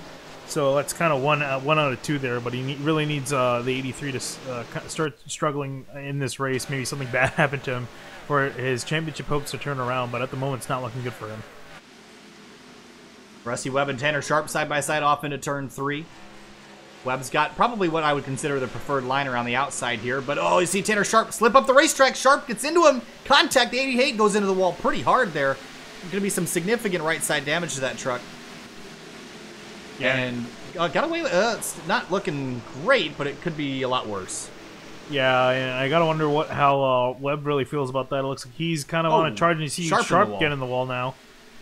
so that's kind of one out of 2 there, but he really needs the 83 to start struggling in this race. Maybe something bad happened to him for his championship hopes to turn around, but at the moment it's not looking good for him. Rusty Webb and Tanner Sharp side by side off into turn 3. Webb's got probably what I would consider the preferred line around the outside here, but oh, you see Tanner Sharp slip up the racetrack. Sharp gets into him. Contact, the 88 goes into the wall pretty hard there. There's going to be some significant right side damage to that truck. Yeah. And got away with it's not looking great, but it could be a lot worse. Yeah, and I gotta wonder how Webb really feels about that. It looks like he's kind of on a charge, and you see Sharp get in the wall now.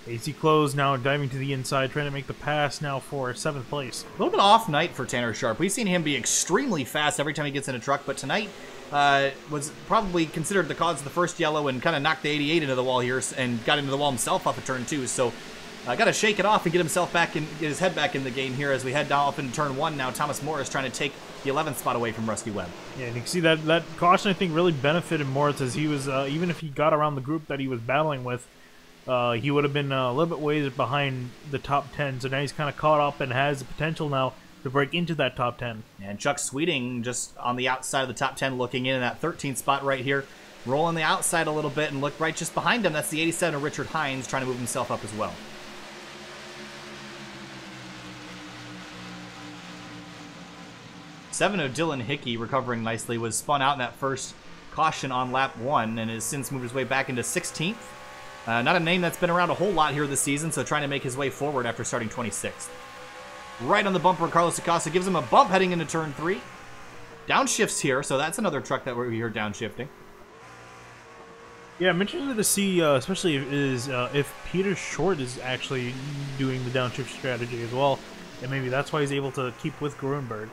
AC Close now diving to the inside, trying to make the pass now for 7th place. A little bit off night for Tanner Sharp. We've seen him be extremely fast every time he gets in a truck, but tonight was probably considered the cause of the first yellow and kind of knocked the 88 into the wall here and got into the wall himself off of turn 2. So got to shake it off and get himself back in, get his head back in the game here as we head down off into turn 1. Now Thomas Morris trying to take the 11th spot away from Rusty Webb. Yeah, and you can see that caution I think really benefited Morris as he was even if he got around the group that he was battling with. He would have been a little bit ways behind the top 10, so now he's kind of caught up and has the potential now to break into that top 10. And Chuck Sweeting just on the outside of the top 10 looking in that 13th spot right here, rolling the outside a little bit and look right just behind him. That's the 87 of Richard Hines trying to move himself up as well. Seven of Dylan Hickey recovering nicely was spun out in that first caution on lap 1 and has since moved his way back into 16th. Not a name that's been around a whole lot here this season, so trying to make his way forward after starting 26th. Right on the bumper, Carlos Acosta gives him a bump heading into turn 3. Downshifts here, so that's another truck that we're here downshifting. Yeah, I'm interested to see, especially if Peter Short is actually doing the downshift strategy as well, and maybe that's why he's able to keep with Grunberg.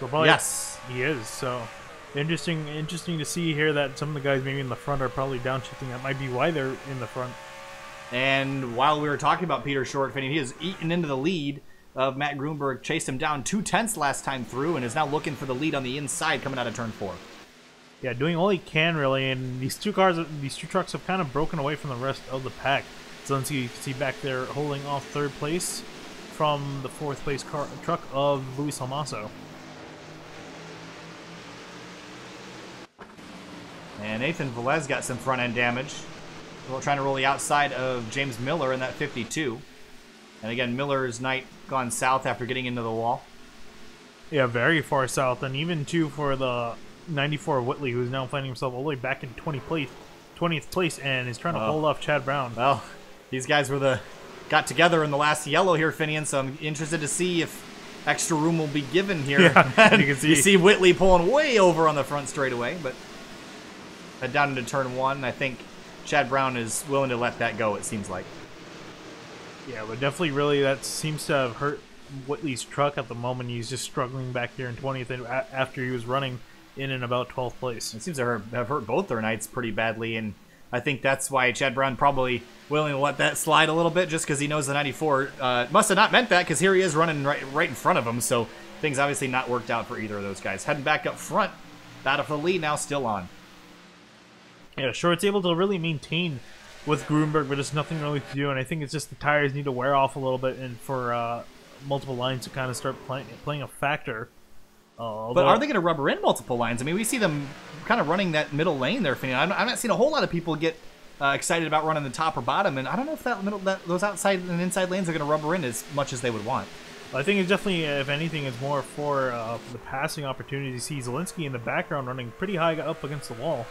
So probably yes, he is. So interesting to see here that some of the guys maybe in the front are probably downshifting. That might be why they're in the front. And while we were talking about Peter Short, he has eaten into the lead of Matt Grunberg, chased him down 2/10 last time through, and is now looking for the lead on the inside coming out of turn 4. Yeah, doing all he can really, and these two trucks have kind of broken away from the rest of the pack. Zielinksi, you can see back there holding off 3rd place from the 4th place truck of Luis Almaso. And Nathan Velez got some front end damage. We're trying to roll the outside of James Miller in that 52. And again, Miller's night gone south after getting into the wall. Yeah, very far south, and even too for the 94 Whitley, who's now finding himself all the way back in 20th place, and is trying to hold off Chad Brown. Well, these guys got together in the last yellow here, Finian. So I'm interested to see if extra room will be given here. Yeah, you can see. You see Whitley pulling way over on the front straightaway, but down into turn 1, I think Chad Brown is willing to let that go. It seems like. Yeah, but definitely, really, that seems to have hurt Whitley's truck at the moment. He's just struggling back here in 20th after he was running in and about 12th place. It seems to have hurt both their nights pretty badly, and I think that's why Chad Brown probably willing to let that slide a little bit, just because he knows the 94 must have not meant that, because here he is running right in front of him, so things obviously not worked out for either of those guys. Heading back up front, battle for the lead now still on. Yeah, Short's able to really maintain with Grunberg, but there's nothing really to do, and I think it's just the tires need to wear off a little bit and for multiple lines to kind of start playing a factor. But are they going to rubber in multiple lines? I mean, we see them kind of running that middle lane there. I'm not seeing a whole lot of people get excited about running the top or bottom, and I don't know if those outside and inside lanes are going to rubber in as much as they would want. I think it's definitely, if anything, it's more for the passing opportunities. You see Zielinski in the background running pretty high up against the wall.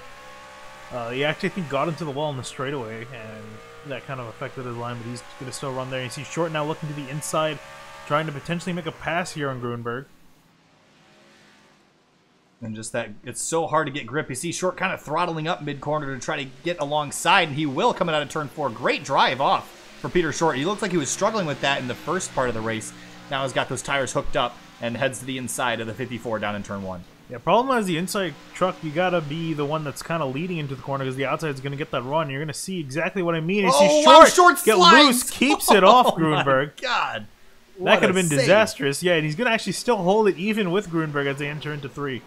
He actually, I think, got into the wall in the straightaway, and that kind of affected his line, but he's going to still run there. You see Short now looking to the inside, trying to potentially make a pass here on Grunberg. And just that, it's so hard to get grip. You see Short kind of throttling up mid-corner to try to get alongside, and he will coming out of turn 4. Great drive off for Peter Short. He looked like he was struggling with that in the first part of the race. Now he's got those tires hooked up and heads to the inside of the 54 down in turn 1. Yeah, problem is the inside truck, you gotta be the one that's kind of leading into the corner because the outside is gonna get that run. You're gonna see exactly what I mean. You see Short get loose, keeps it off Grunberg. Oh God, that could have been disastrous. Yeah, and he's gonna actually still hold it even with Grunberg as they enter into 3.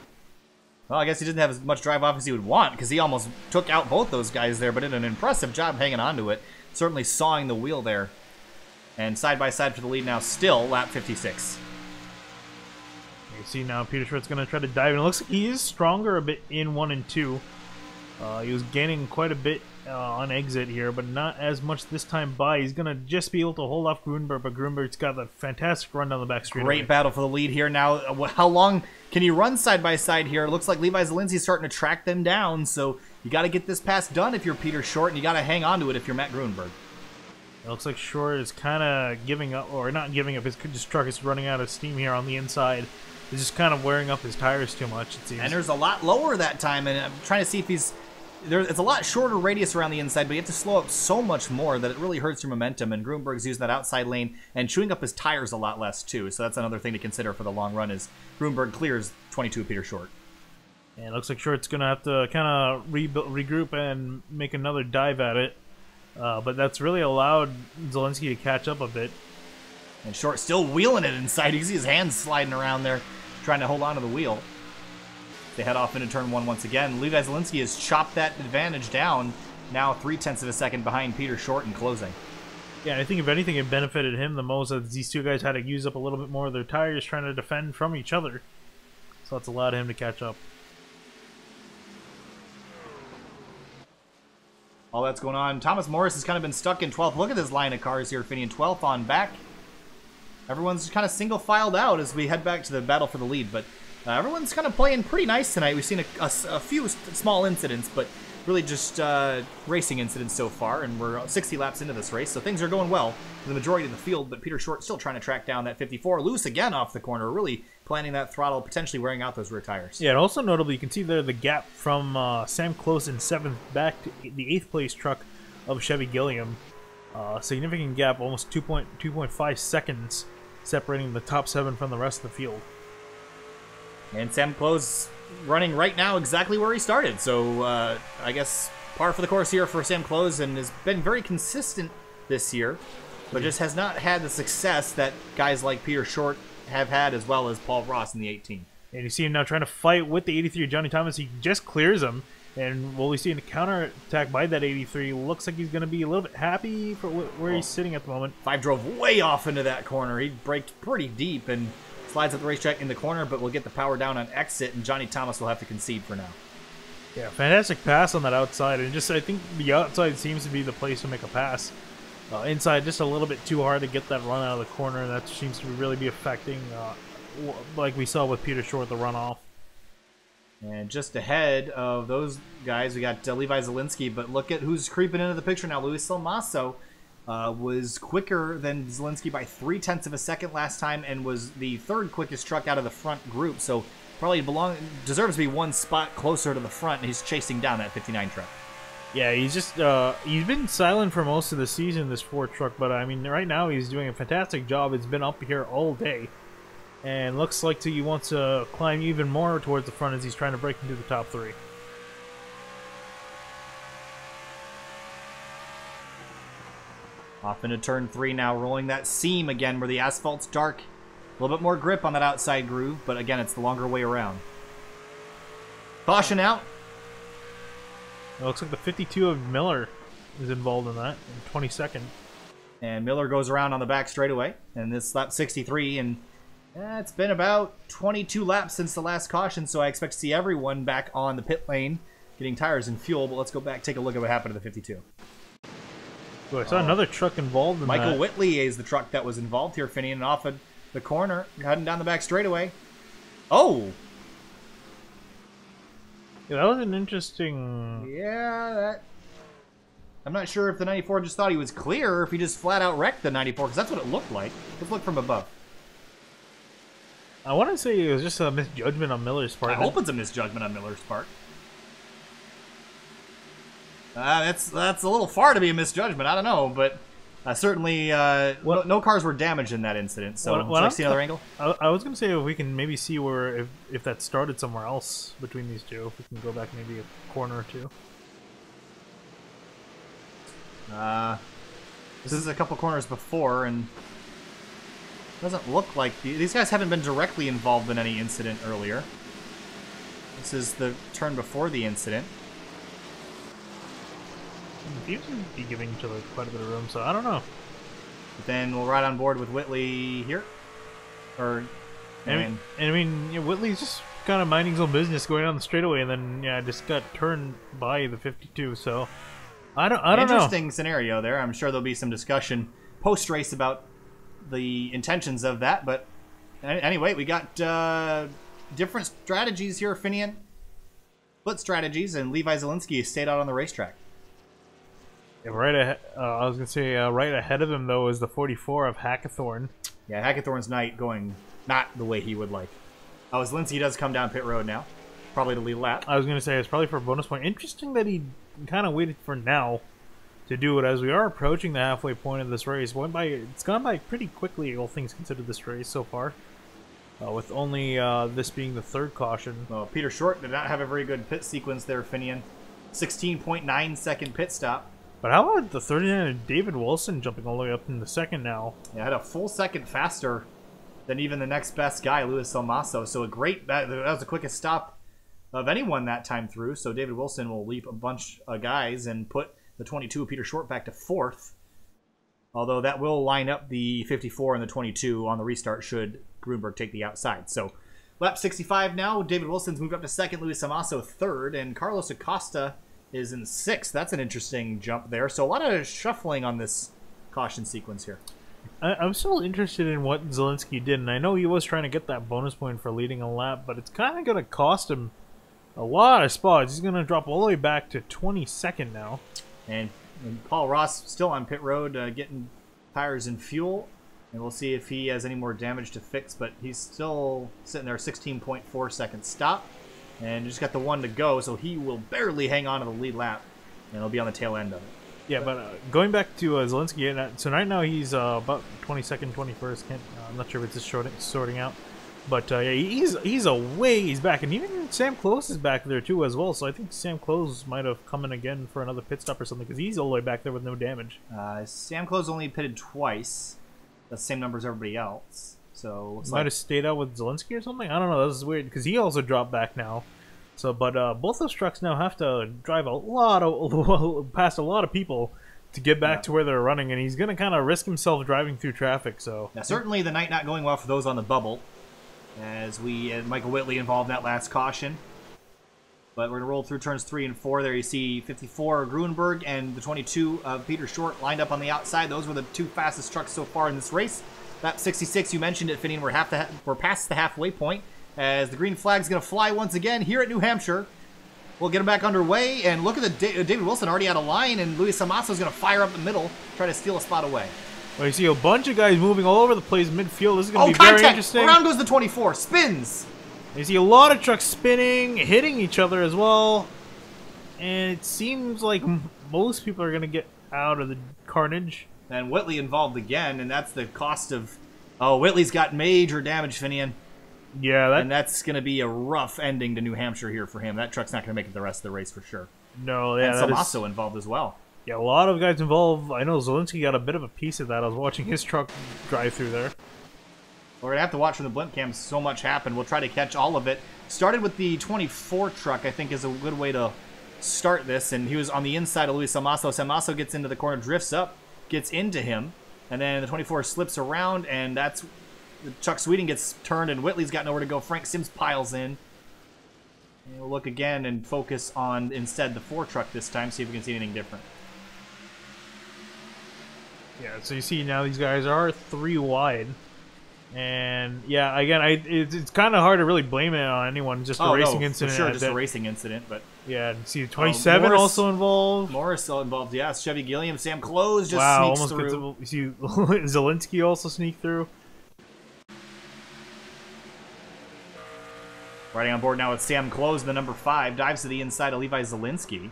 Well, I guess he didn't have as much drive off as he would want because he almost took out both those guys there, but did an impressive job hanging on to it. Certainly sawing the wheel there. And side by side for the lead now, still lap 56. You see now Peter Short's going to try to dive, and it looks like he is stronger a bit in 1 and 2. He was gaining quite a bit on exit here, but not as much this time by. He's going to just be able to hold off Grunberg, but Grunberg's got a fantastic run down the back straight. Great battle for the lead here. Now, how long can you run side by side here? It looks like Levi Zielinksi's starting to track them down, so you got to get this pass done if you're Peter Short, and you got to hang on to it if you're Matt Grunberg. It looks like Short is kind of giving up, or not giving up. His truck is running out of steam here on the inside. He's just kind of wearing up his tires too much, it seems. And there's a lot lower that time, and I'm trying to see if he's... It's a lot shorter radius around the inside, but you have to slow up so much more that it really hurts your momentum, and Grunberg's using that outside lane and chewing up his tires a lot less, too. So that's another thing to consider for the long run is Grunberg clears 22 Peter Short. And it looks like Short's going to have to kind of regroup and make another dive at it. But that's really allowed Zielinski to catch up a bit. And Short still wheeling it inside. You can see his hands sliding around there, trying to hold on to the wheel. They head off into turn 1 once again. Levi Zielinksi has chopped that advantage down, now 0.3 of a second behind Peter Short in closing. Yeah, I think if anything, it benefited him the most as these two guys had to use up a little bit more of their tires trying to defend from each other. So that's allowed him to catch up. All that's going on. Thomas Morris has kind of been stuck in 12th. Look at this line of cars here, Finian. 12th on back. Everyone's kind of single-filed out as we head back to the battle for the lead, but everyone's kind of playing pretty nice tonight. We've seen a few small incidents, but really just racing incidents so far, and we're 60 laps into this race, so things are going well for the majority of the field, but Peter Short still trying to track down that 54. Loose again off the corner, really planning that throttle, potentially wearing out those rear tires. Yeah, and also notably, you can see there the gap from Sam Close in 7th back to the 8th place truck of Chevy Gilliam. Significant gap, almost 2.5 seconds separating the top 7 from the rest of the field. And Sam Close running right now exactly where he started. So I guess par for the course here for Sam Close, and has been very consistent this year, but just has not had the success that guys like Peter Short have had, as well as Paul Ross in the 18. And you see him now trying to fight with the 83 Johnny Thomas. He just clears him, and what we see in a counter attack by that 83 looks like he's going to be a little bit happy for where he's sitting at the moment. 5 drove way off into that corner. He braked pretty deep and slides up the racetrack in the corner, but will get the power down on exit, and Johnny Thomas will have to concede for now. Yeah, fantastic pass on that outside, and just I think the outside seems to be the place to make a pass. Inside, just a little bit too hard to get that run out of the corner. That seems to really be affecting, like we saw with Peter Short, the runoff. And just ahead of those guys, we got Levi Zielinksi, but look at who's creeping into the picture now. Luis Salmaso was quicker than Zielinski by 0.3 of a second last time, and was the 3rd quickest truck out of the front group. So probably deserves to be one spot closer to the front, and he's chasing down that 59 truck. Yeah, he's just he's been silent for most of the season, this Ford truck, but I mean right now he's doing a fantastic job. It's been up here all day, and looks like he wants to climb even more towards the front as he's trying to break into the top 3. Off into turn 3 now, rolling that seam again where the asphalt's dark. A little bit more grip on that outside groove, but again, it's the longer way around. Caution out. It looks like the 52 of Miller is involved in that, in 22nd. And Miller goes around on the back straightaway, and this lap 63, and it's been about 22 laps since the last caution, so I expect to see everyone back on the pit lane getting tires and fuel, but let's go back, take a look at what happened to the 52. Ooh, I saw another truck involved in Michael that. Whitley is the truck that was involved here, Finian, and off of the corner, heading down the back straightaway. Oh! Yeah, that was an interesting... Yeah, that... I'm not sure if the 94 just thought he was clear, or if he just flat out wrecked the 94, because that's what it looked like. Let's look from above. I want to say it was just a misjudgment on Miller's part. I hope it's a misjudgment on Miller's part. That's a little far to be a misjudgment. I don't know, but certainly no cars were damaged in that incident. So let's see another angle. I was going to say if we can maybe see where if that started somewhere else between these two. If we can go back maybe a corner or two. This is a couple corners before, and it doesn't look like these guys haven't been directly involved in any incident earlier. This is the turn before the incident. They seem to be giving each other quite a bit of room, so I don't know. But then we'll ride on board with Whitley here. I mean, Whitley's just kind of minding his own business going down the straightaway, and then just got turned by the 52. So I don't know. Interesting scenario there. I'm sure there'll be some discussion post race about the intentions of that. But anyway, we got different strategies here, Finian. Split strategies, and Levi Zielinksi stayed out on the racetrack. Yeah, right ahead. I was gonna say right ahead of him though is the 44 of Hackathorn. Yeah, Hackathorn's night going not the way he would like. Zielinski does come down pit road now, probably to lead lap. I was gonna say it's probably for a bonus point. Interesting that he kind of waited for now to do it as we are approaching the halfway point of this race. It's gone by pretty quickly, all things considered, this race so far. With only this being the third caution. Well, Peter Short did not have a very good pit sequence there, Finian. 16.9 second pit stop. But how about the 39 of David Wilson jumping all the way up in the second now? Yeah, had a full second faster than even the next best guy, Luis Salmaso. So that was the quickest stop of anyone that time through. So David Wilson will leap a bunch of guys and put the 22 Peter Short back to fourth. Although that will line up the 54 and the 22 on the restart should Grunberg take the outside. So lap 65 now. David Wilson's moved up to second, Luis Salmaso third, and Carlos Acosta is in sixth. That's an interesting jump there. So a lot of shuffling on this caution sequence here. I'm still interested in what Zielinski did, and I know he was trying to get that bonus point for leading a lap, but it's kind of going to cost him a lot of spots. He's going to drop all the way back to 22nd now. And Paul Ross still on pit road getting tires and fuel, and we'll see if he has any more damage to fix, but he's still sitting there, 16.4 second stop. And just got the one to go, so he will barely hang on to the lead lap, and he'll be on the tail end of it. Yeah, but going back to Zielinski, so right now he's about 22nd, 21st. I'm not sure if it's just sorting out. But yeah, he's a ways back, and even Sam Close is back there too as well. So I think Sam Close might have come in again for another pit stop or something, because he's all the way back there with no damage. Sam Close only pitted twice. That's the same number as everybody else. So might have stayed out with Zielinski or something. I don't know. This is weird because he also dropped back now. So, but both those trucks now have to drive past a lot of people to get back to where they're running, and he's going to kind of risk himself driving through traffic. So now, certainly the night not going well for those on the bubble, as we had Michael Whitley involved in that last caution. But we're going to roll through turns 3 and 4. There you see 54 Grunberg and the 22 of Peter Short lined up on the outside. Those were the two fastest trucks so far in this race. Lap 66, you mentioned it, Finian. We're past the halfway point, as the green flag's going to fly once again here at New Hampshire. We'll get them back underway, and look at the David Wilson already out of line, and Luis Salmaso's going to fire up the middle, try to steal a spot away. Well, you see a bunch of guys moving all over the place midfield. This is going to be very interesting. Around goes the 24, spins. You see a lot of trucks spinning, hitting each other as well, and it seems like most people are going to get out of the carnage. And Whitley involved again, and that's the cost of... Oh, Whitley's got major damage, Finian. Yeah, and that's going to be a rough ending to New Hampshire here for him. That truck's not going to make it the rest of the race for sure. No, yeah, and Salmaso involved as well. Yeah, a lot of guys involved. I know Zielinski got a bit of a piece of that. I was watching his truck drive through there. We're going to have to watch from the blimp cams. So much happened. We'll try to catch all of it. Started with the 24 truck, I think, is a good way to start this. And he was on the inside of Luis Salmaso. Salmaso gets into the corner, drifts up, gets into him. And then the 24 slips around, and that's... Chuck Sweeting gets turned, and Whitley's got nowhere to go. Frank Sims piles in. We'll look again and focus on, instead, the 4 truck this time, see if we can see anything different. Yeah, so you see now these guys are 3 wide. And yeah, again, it's kind of hard to really blame it on anyone. Just a racing incident. For sure, just a racing incident. But yeah, see 27 also involved. Morris still involved. Yeah, Chevy Gilliam, Sam Close just sneaks through. You see Zielinksi also sneak through. Riding on board now with Sam Close, the number 5, dives to the inside of Levi Zielinksi.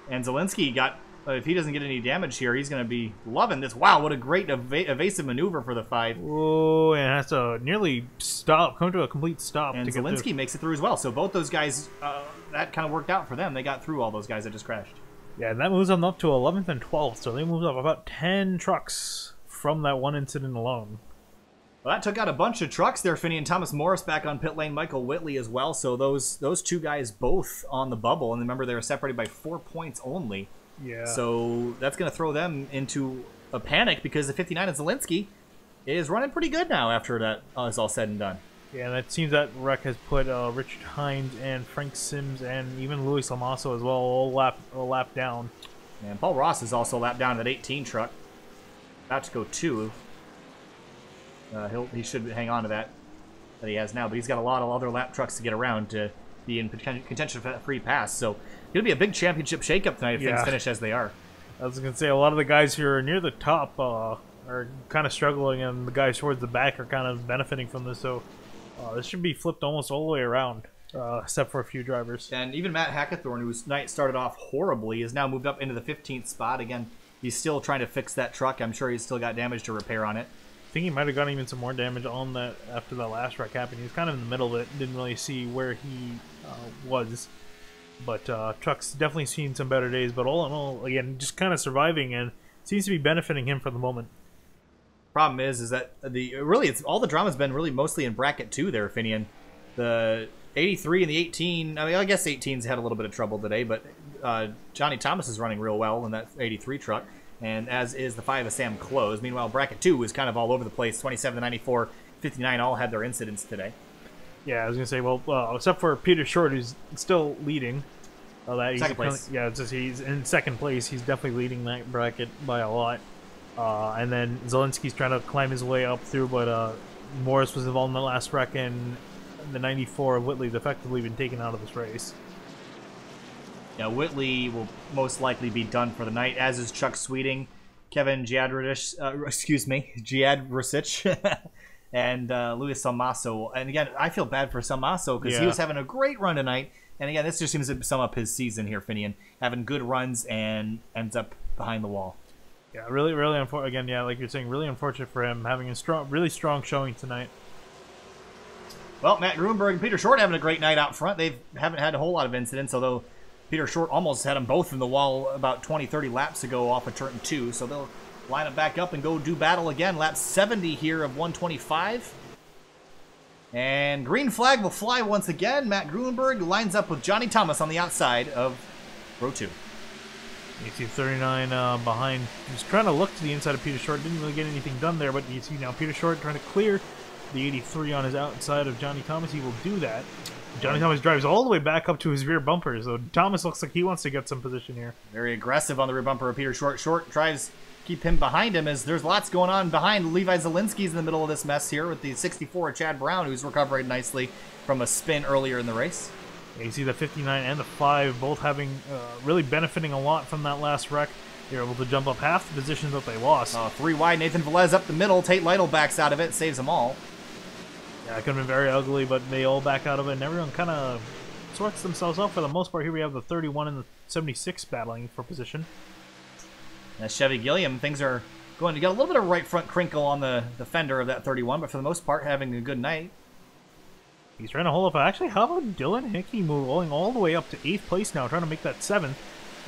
And Zielinski got, if he doesn't get any damage here, he's going to be loving this. Wow, what a great evasive maneuver for the 5. Oh, and has to nearly come to a complete stop. And Zielinski makes it through as well. So both those guys, that kind of worked out for them. They got through all those guys that just crashed. Yeah, and that moves them up to 11th and 12th. So they moved up about 10 trucks from that one incident alone. Well, that took out a bunch of trucks there, Finney, and Thomas Morris back on pit lane, Michael Whitley as well. So those 2 guys both on the bubble. And remember, they were separated by 4 points only. Yeah. So that's going to throw them into a panic because the 59 of Zielinski is running pretty good now after that is all said and done. Yeah, and it seems that wreck has put Richard Hines and Frank Sims and even Luis Lamasso as well all lap down. And Paul Ross is also lapped down at 18 truck. About to go 2. He should hang on to that he has now, but he's got a lot of other lap trucks to get around to be in contention for that free pass. So it'll be a big championship shakeup tonight if things finish as they are. I was going to say, a lot of the guys who are near the top are kind of struggling, and the guys towards the back are kind of benefiting from this. So this should be flipped almost all the way around, except for a few drivers. And even Matt Hackathorn, whose night started off horribly, is now moved up into the 15th spot. Again, he's still trying to fix that truck. I'm sure he's still got damage to repair on it. I think he might have gotten even some more damage on that after that last wreck happened. He was kind of in the middle of it, didn't really see where he was. But truck's definitely seen some better days. But all in all, again, just kind of surviving and seems to be benefiting him for the moment. Problem is that all the drama's been really mostly in bracket 2 there, Finian. The 83 and the 18. I mean, I guess 18's had a little bit of trouble today, but Johnny Thomas is running real well in that 83 truck. And as is the 5 of Sam Close. Meanwhile, bracket 2 was kind of all over the place. 27 to 94, 59 all had their incidents today. Yeah, I was going to say, well, except for Peter Short, who's still leading. Second place. Yeah, he's in second place. He's definitely leading that bracket by a lot. And then Zielinski's trying to climb his way up through, but Morris was involved in the last wreck, and the 94 of Whitley's effectively been taken out of this race. Yeah, Whitley will most likely be done for the night, as is Chuck Sweeting, Kevin Giadricic, and Luis Salmaso. And again, I feel bad for Salmaso because he was having a great run tonight. And again, this just seems to sum up his season here, Finian. Having good runs and ends up behind the wall. Yeah, really unfortunate. Again, yeah, like you're saying, really unfortunate for him having a really strong showing tonight. Well, Matt Gruenberg and Peter Short having a great night out front. They haven't had a whole lot of incidents, although Peter Short almost had them both in the wall about 20-30 laps ago off of turn 2. So they'll line it back up and go do battle again. Lap 70 here of 125. And green flag will fly once again. Matt Gruenberg lines up with Johnny Thomas on the outside of row 2. You see 39 behind. He's trying to look to the inside of Peter Short. Didn't really get anything done there, but you see now Peter Short trying to clear the 83 on his outside of Johnny Thomas. He will do that. Johnny Thomas drives all the way back up to his rear bumper, so Thomas looks like he wants to get some position here. Very aggressive on the rear bumper of Peter Short. Short tries keep him behind him as there's lots going on behind. Levi Zielinski's in the middle of this mess here with the 64 of Chad Brown, who's recovering nicely from a spin earlier in the race. Yeah, you see the 59 and the 5 both having really benefiting a lot from that last wreck. They're able to jump up half the positions that they lost. 3 wide, Nathan Velez up the middle. Tate Lytle backs out of it, saves them all. Yeah, it could have been very ugly, but they all back out of it, and everyone kind of sorts themselves out for the most part. Here we have the 31 and the 76 battling for position. As Chevy Gilliam, things are going to get a little bit of right front crinkle on the fender of that 31, but for the most part, having a good night. He's trying to hold up. Actually, how about Dylan Hickey moving all the way up to 8th place now, trying to make that 7th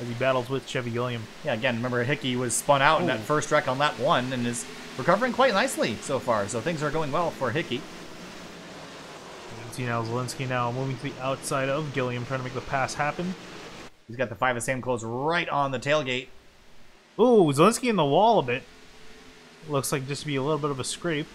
as he battles with Chevy Gilliam. Yeah, again, remember Hickey was spun out in that first wreck on lap 1 and is recovering quite nicely so far, so things are going well for Hickey. You can see now Zielinski now moving to the outside of Gilliam, trying to make the pass happen. He's got the 5 of Sam Close right on the tailgate. Ooh, Zielinski in the wall a bit. Looks like just to be a little bit of a scrape.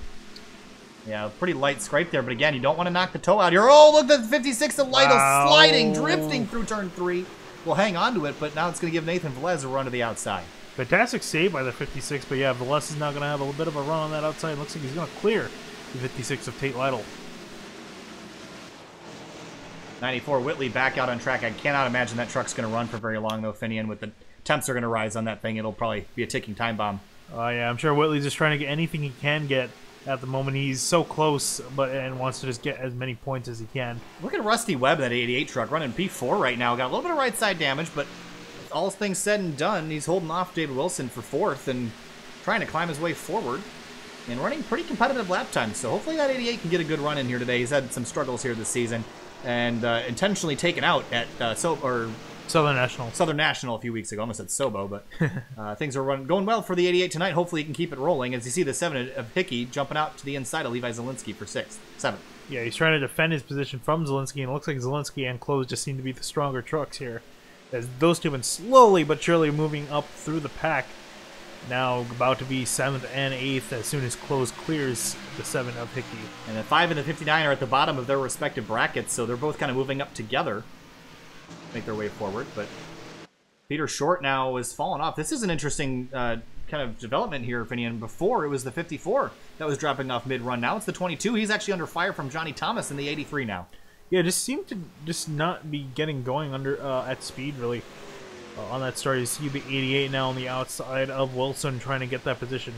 Yeah, pretty light scrape there, but again, you don't want to knock the toe out here. Oh, look at the 56 of Lytle sliding, drifting through turn 3. We'll hang on to it, but now it's going to give Nathan Velez a run to the outside. Fantastic save by the 56, but yeah, Velez is now going to have a little bit of a run on that outside. Looks like he's going to clear the 56 of Tate Lytle. 94 Whitley back out on track. I cannot imagine that truck's going to run for very long, though, Finian. With the temps are going to rise on that thing, it'll probably be a ticking time bomb. Yeah, I'm sure Whitley's just trying to get anything he can get at the moment. He's so close, and wants to just get as many points as he can. Look at Rusty Webb, that 88 truck, running P4 right now. Got a little bit of right side damage, but all things said and done, he's holding off David Wilson for 4th and trying to climb his way forward and running pretty competitive lap times. So hopefully that 88 can get a good run in here today. He's had some struggles here this season and intentionally taken out at Southern National a few weeks ago. Almost said Sobo, but things are going well for the 88 tonight. Hopefully he can keep it rolling. As you see the 7 of Hickey jumping out to the inside of Levi Zielinksi for 6th, 7th. Yeah, he's trying to defend his position from Zielinski, and it looks like Zielinski and Close just seem to be the stronger trucks here. As those two have been slowly but surely moving up through the pack. Now about to be 7th and 8th as soon as Close clears the 7 of Hickey. And the 5 and the 59 are at the bottom of their respective brackets, so they're both kind of moving up together. Make their way forward, but Peter Short now has fallen off. This is an interesting kind of development here, Finian. Before, it was the 54 that was dropping off mid-run. Now it's the 22. He's actually under fire from Johnny Thomas in the 83 now. Yeah, just seemed to just not be getting going under at speed, really. On that start, you see the 88 now on the outside of Wilson trying to get that position.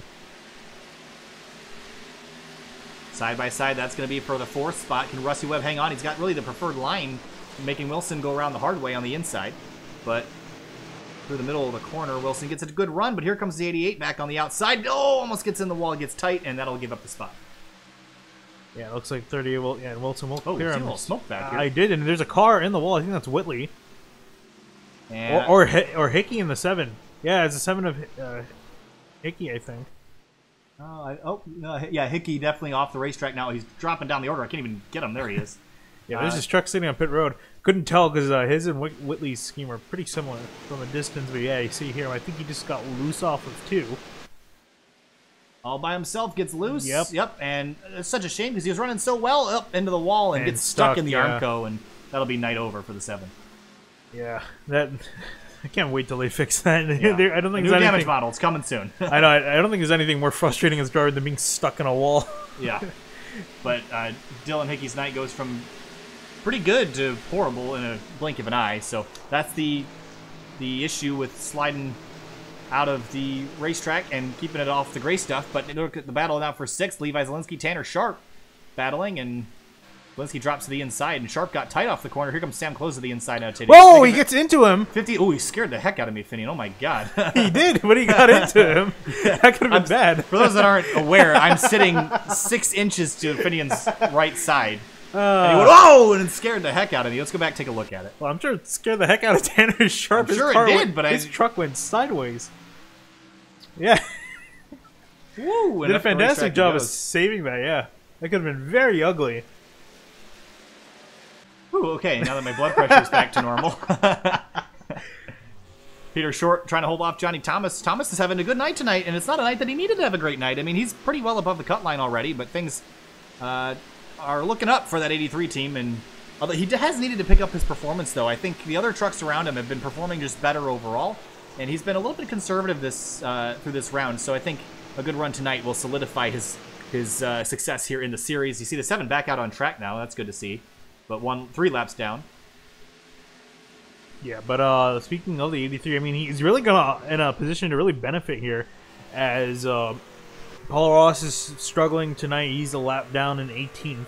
Side by side, that's going to be for the 4th spot. Can Rusty Webb hang on? He's got really the preferred line, making Wilson go around the hard way on the inside. But through the middle of the corner, Wilson gets a good run, but here comes the 88 back on the outside. Oh, almost gets in the wall, gets tight, and that'll give up the spot. Yeah, it looks like 30. Yeah, Wilson will clear him. A little smoke back here. I did, and there's a car in the wall. I think that's Whitley. And or Hickey in the 7. Yeah, it's a 7 of Hickey, I think. Yeah, Hickey definitely off the racetrack now. He's dropping down the order. I can't even get him. There he is. Yeah, there's this truck sitting on pit road. Couldn't tell because his and Whitley's scheme are pretty similar from a distance. But yeah, you see here, I think he just got loose off of 2. All by himself, gets loose. Yep. And it's such a shame because he was running so well up into the wall and gets stuck in the Armco, and that'll be night over for the 7. Yeah, that I can't wait till they fix that. Yeah. I don't think new damage model. It's coming soon. I know. I don't think there's anything more frustrating as driver than being stuck in a wall. Yeah, but Dylan Hickey's night goes from pretty good to horrible in a blink of an eye. So that's the issue with sliding out of the racetrack and keeping it off the gray stuff. But look at the battle now for 6th. Levi Zielinski, Tanner Sharp battling, and Zielinski drops to the inside, and Sharp got tight off the corner. Here comes Sam Close to the inside now. Whoa, he gets into him. 50. Oh, he scared the heck out of me, Finian. Oh, my God. He did, but he got into him. That could have been bad. For those that aren't aware, I'm sitting 6 inches to Finian's right side. And he went, whoa, and it scared the heck out of me. Let's go back and take a look at it. Well, I'm sure it scared the heck out of Tanner Sharp. I'm sure it did, but his truck went sideways. Yeah. Woo, did a fantastic job of saving that, yeah. That could have been very ugly. Ooh, okay, now that my blood pressure is back to normal. Peter Short trying to hold off Johnny Thomas. Thomas is having a good night tonight, and it's not a night that he needed to have a great night. I mean, he's pretty well above the cut line already, but things are looking up for that 83 team. And although he has needed to pick up his performance, though, I think the other trucks around him have been performing just better overall. And he's been a little bit conservative this through this round, so I think a good run tonight will solidify his success here in the series. You see the 7 back out on track now. That's good to see. But 3 laps down. Yeah, but speaking of the 83, I mean, he's really in a position to really benefit here, as Paul Ross is struggling tonight. He's a lap down in 18th,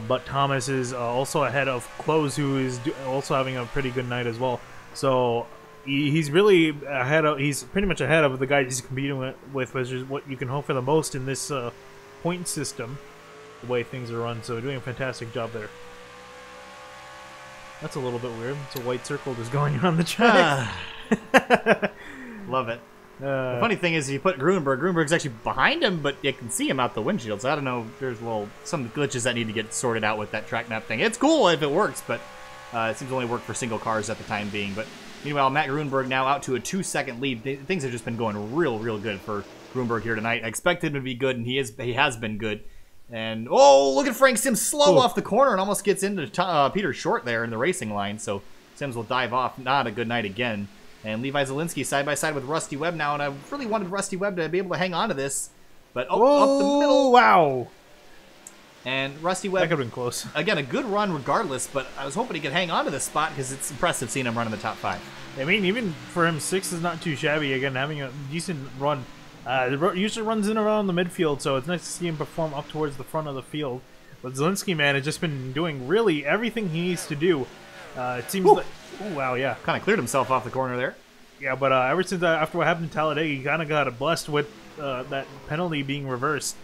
but Thomas is also ahead of Close, who is also having a pretty good night as well. So he's really ahead of. He's pretty much ahead of the guys he's competing with, which is what you can hope for the most in this point system, the way things are run. So doing a fantastic job there. That's a little bit weird. It's a white circle just going around the track. Love it. The funny thing is, if you put Grunberg's actually behind him, but you can see him out the windshield. So I don't know. There's some glitches that need to get sorted out with that track map thing. It's cool if it works, but it seems to only work for single cars at the time being. But meanwhile, Matt Grunberg now out to a 2-second lead. Things have just been going real good for Grunberg here tonight. I expected him to be good, and he has been good. And, oh, look at Frank Sims slow Ooh. off the corner and almost gets into Peter Short there in the racing line. So Sims will dive off. Not a good night again. And Levi Zielinksi side by side with Rusty Webb now. And I really wanted Rusty Webb to be able to hang on to this. But, up the middle. Wow. And Rusty Webb, That could have been close. again, a good run regardless. But I was hoping he could hang on to this spot because it's impressive seeing him run in the top 5. I mean, even for him, 6 is not too shabby. Again, having a decent run. Usually runs in around the midfield, so it's nice to see him perform up towards the front of the field. But Zielinski, man, has just been doing really everything he needs to do. It seems like... Oh, wow, yeah. Kind of cleared himself off the corner there. Yeah, but ever since after what happened in Talladega, he kind of got blessed with that penalty being reversed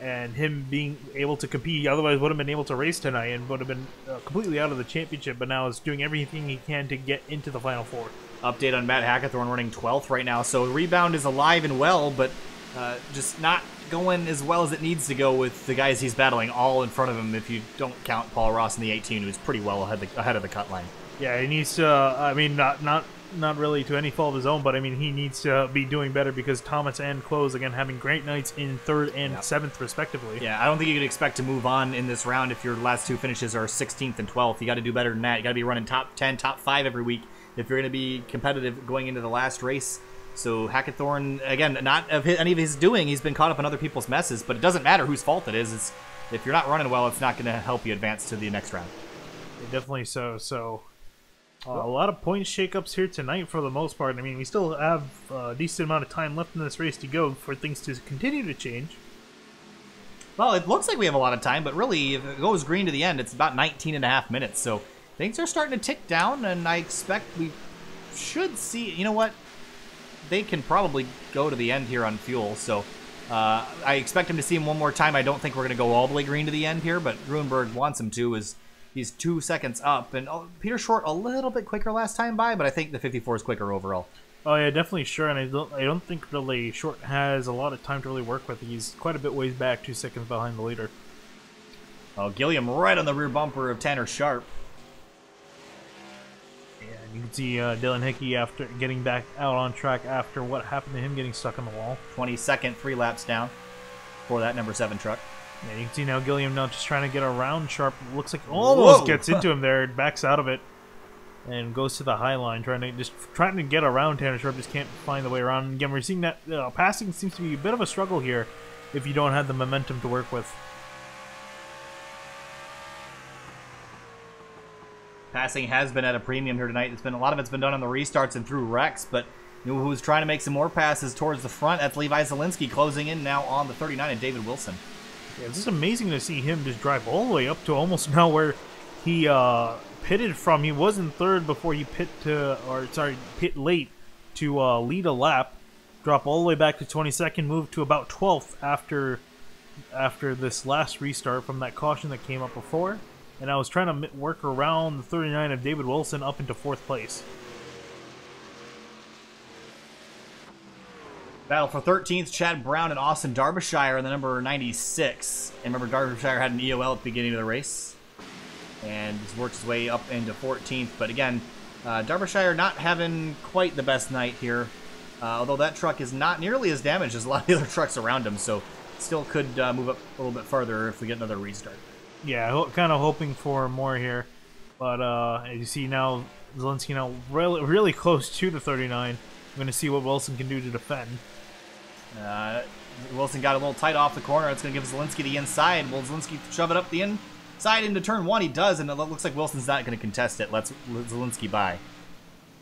and him being able to compete. Otherwise, would have been able to race tonight and would have been completely out of the championship, but now is doing everything he can to get into the Final Four. Update on Matt Hackathorn running 12th right now. So rebound is alive and well, but just not going as well as it needs to go with the guys he's battling all in front of him if you don't count Paul Ross in the 18, who's pretty well ahead of the cut line. Yeah, he needs to, I mean, not really to any fault of his own, but I mean, he needs to be doing better because Thomas and Close, again, having great nights in 3rd and 7th, respectively. Yeah, I don't think you could expect to move on in this round if your last 2 finishes are 16th and 12th. You got to do better than that. You got to be running top 10, top 5 every week if you're going to be competitive going into the last race. So Hackathorn, again, not of any of his doing. He's been caught up in other people's messes, but it doesn't matter whose fault it is. If you're not running well, it's not going to help you advance to the next round. Yeah, definitely so. So a lot of point shakeups here tonight for the most part. I mean, we still have a decent amount of time left in this race to go for things to continue to change. Well, it looks like we have a lot of time, but really, if it goes green to the end, it's about 19.5 minutes. So things are starting to tick down, and I expect we should see... You know what? They can probably go to the end here on fuel, so I expect him to see him one more time. I don't think we're going to go all the way green to the end here, but Gruenberg wants him to, as he's 2 seconds up. And Peter Short a little bit quicker last time by, but I think the 54 is quicker overall. Oh yeah, definitely sure, and I don't think really Short has a lot of time to really work with. He's quite a bit ways back, 2 seconds behind the leader. Oh, Gilliam right on the rear bumper of Tanner Sharp. You can see Dylan Hickey after getting back out on track after what happened to him getting stuck on the wall. 22nd, 3 laps down for that number 7 truck. Yeah, you can see now Gilliam now just trying to get around Sharp. Looks like almost gets into him there, backs out of it, and goes to the high line, trying to get around Tanner Sharp. Just can't find the way around. And again, we're seeing that passing seems to be a bit of a struggle here if you don't have the momentum to work with. Passing has been at a premium here tonight. A lot of it's been done on the restarts and through wrecks, but you know who's trying to make some more passes towards the front? That's Levi Zielinksi closing in now on the 39 and David Wilson. Yeah, it's just amazing to see him just drive all the way up to almost now where he pitted from. He was in 3rd before he pit late to lead a lap, drop all the way back to 22nd, move to about 12th after this last restart from that caution that came up before. And I was trying to work around the 39 of David Wilson up into 4th place. Battle for 13th, Chad Brown and Austin Derbyshire in the number 96. And remember, Derbyshire had an EOL at the beginning of the race. And he's worked his way up into 14th. But again, Derbyshire not having quite the best night here. Although that truck is not nearly as damaged as a lot of the other trucks around him. So still could move up a little bit further if we get another restart. Yeah, kind of hoping for more here. But as you see now, Zielinski now really close to the 39. I'm going to see what Wilson can do to defend. Wilson got a little tight off the corner. It's going to give Zielinski the inside. Will Zielinski shove it up the inside into turn 1? He does, and it looks like Wilson's not going to contest it. Let's Zielinski by.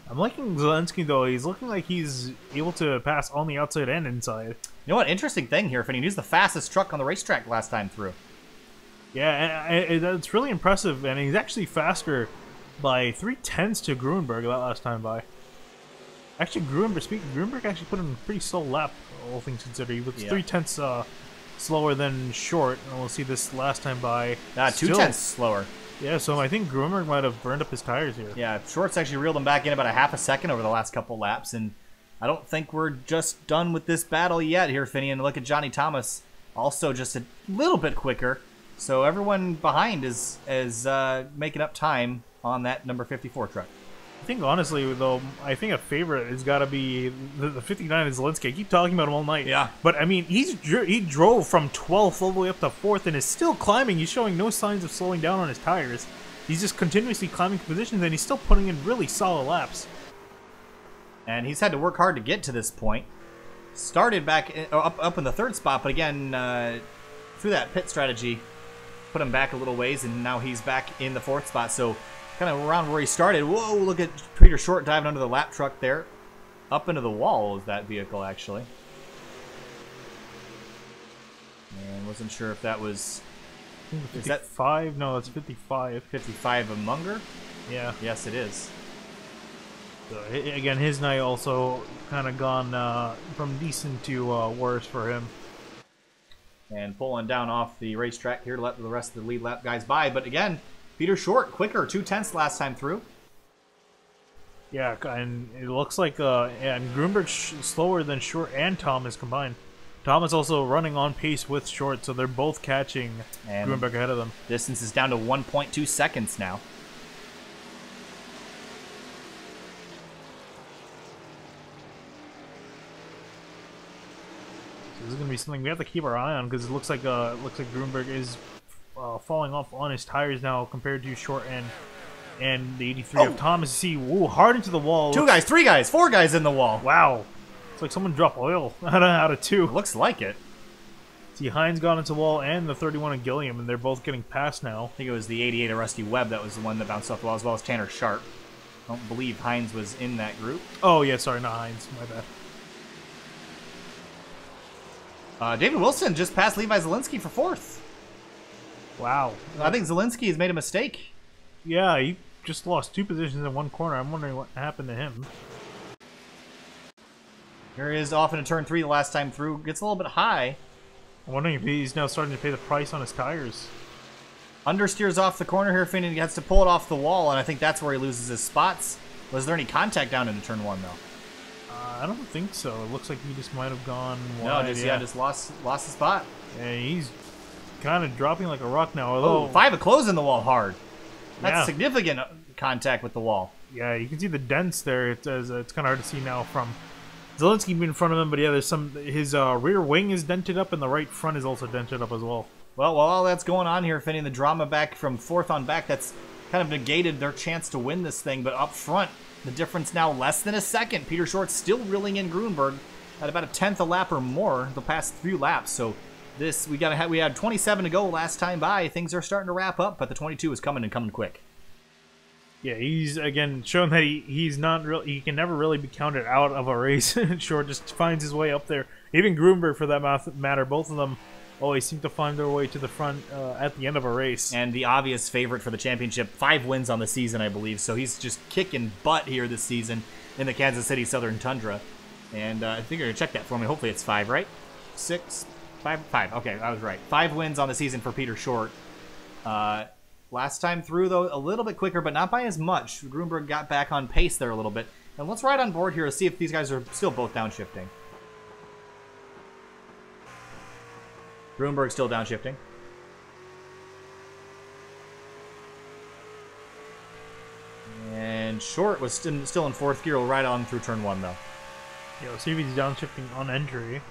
I'm liking Zielinski, though. He's looking like he's able to pass on the outside and inside. You know what? Interesting thing here, Finney. He was the fastest truck on the racetrack last time through. Yeah, and it's really impressive, and he's actually faster by 0.3 to Gruenberg that last time by. Actually, Gruenberg actually put in a pretty slow lap, all things considered. He was 0.3 slower than Short, and we'll see this last time by. 0.2 slower. Yeah, so I think Gruenberg might have burned up his tires here. Yeah, Short's actually reeled him back in about a half a second over the last couple laps, and I don't think we're just done with this battle yet here, Finney. And look at Johnny Thomas, also just a little bit quicker. So everyone behind is making up time on that number 54 truck. I think honestly, though, I think a favorite has got to be the 59 Zielinksi. I keep talking about him all night. Yeah. But I mean, he drove from 12th all the way up to 4th and is still climbing. He's showing no signs of slowing down on his tires. He's just continuously climbing positions, and he's still putting in really solid laps. And he's had to work hard to get to this point. Started back up in the 3rd spot, but again, through that pit strategy, put him back a little ways, and now he's back in the 4th spot. So kind of around where he started. Whoa, look at Peter Short diving under the lap truck there. Up into the wall is that vehicle, actually. And wasn't sure if that was... Is that 5? No, that's 55. 55 a Munger? Yeah. Yes, it is. So, again, his night also kind of gone from decent to worse for him. And pulling down off the racetrack here to let the rest of the lead lap guys by. But again, Peter Short, quicker, 2/10 last time through. Yeah, and it looks like and Grunberg's slower than Short and Thomas combined. Thomas also running on pace with Short, so they're both catching and Grunberg ahead of them. Distance is down to 1.2 seconds now. So this is going to be something we have to keep our eye on because it looks like Grunberg is falling off on his tires now compared to Short and the 83 of Thomas. See, woo, hard into the wall. 2 guys, 3 guys, 4 guys in the wall. Wow. It's like someone dropped oil out of 2. It looks like it. See, Hines got into the wall and the 31 of Gilliam, and they're both getting past now. I think it was the 88 of Rusty Webb that was the one that bounced off the wall, as well as Tanner Sharp. I don't believe Hines was in that group. Oh, yeah, sorry, not Hines. My bad. David Wilson just passed Levi Zielinksi for 4th. Wow. I think Zielinski has made a mistake. Yeah, he just lost 2 positions in one corner. I'm wondering what happened to him. Here he is off into turn 3 the last time through. Gets a little bit high. I'm wondering if he's now starting to pay the price on his tires. Understeers off the corner here, Finn, and he has to pull it off the wall, and I think that's where he loses his spots. Was there any contact down into turn 1, though? I don't think so. It looks like he just might have gone wide. No, just lost the spot. Yeah, he's kind of dropping like a rock now. Although 5 of closing the wall hard. That's significant contact with the wall. Yeah, you can see the dents there. It's kind of hard to see now from Zielinski being in front of him, but yeah, there's some. His rear wing is dented up, and the right front is also dented up as well. Well, while all that's going on here, Finney, the drama back from 4th on back, that's kind of negated their chance to win this thing. But up front, the difference now less than a second. Peter Short still reeling in Grunberg at about a 10th a lap or more the past few laps. So this we had 27 to go last time by. Things are starting to wrap up, but the 22 is coming and coming quick. Yeah, he's again shown that he's not real. He can never really be counted out of a race. Short just finds his way up there. Even Grunberg, for that matter, both of them always seem to find their way to the front at the end of a race. And the obvious favorite for the championship, 5 wins on the season, I believe. So he's just kicking butt here this season in the Kansas City Southern Tundra. And I think you're gonna check that for me. Hopefully it's 5, right? 6, 5, 5. Okay, I was right. 5 wins on the season for Peter Short. Last time through, though, a little bit quicker, but not by as much. Grunberg got back on pace there a little bit. And let's ride on board here to see if these guys are still both downshifting. Grunberg still downshifting. And Short was still in 4th gear. We'll ride on through turn 1, though. Yeah, let's see if he's downshifting on entry.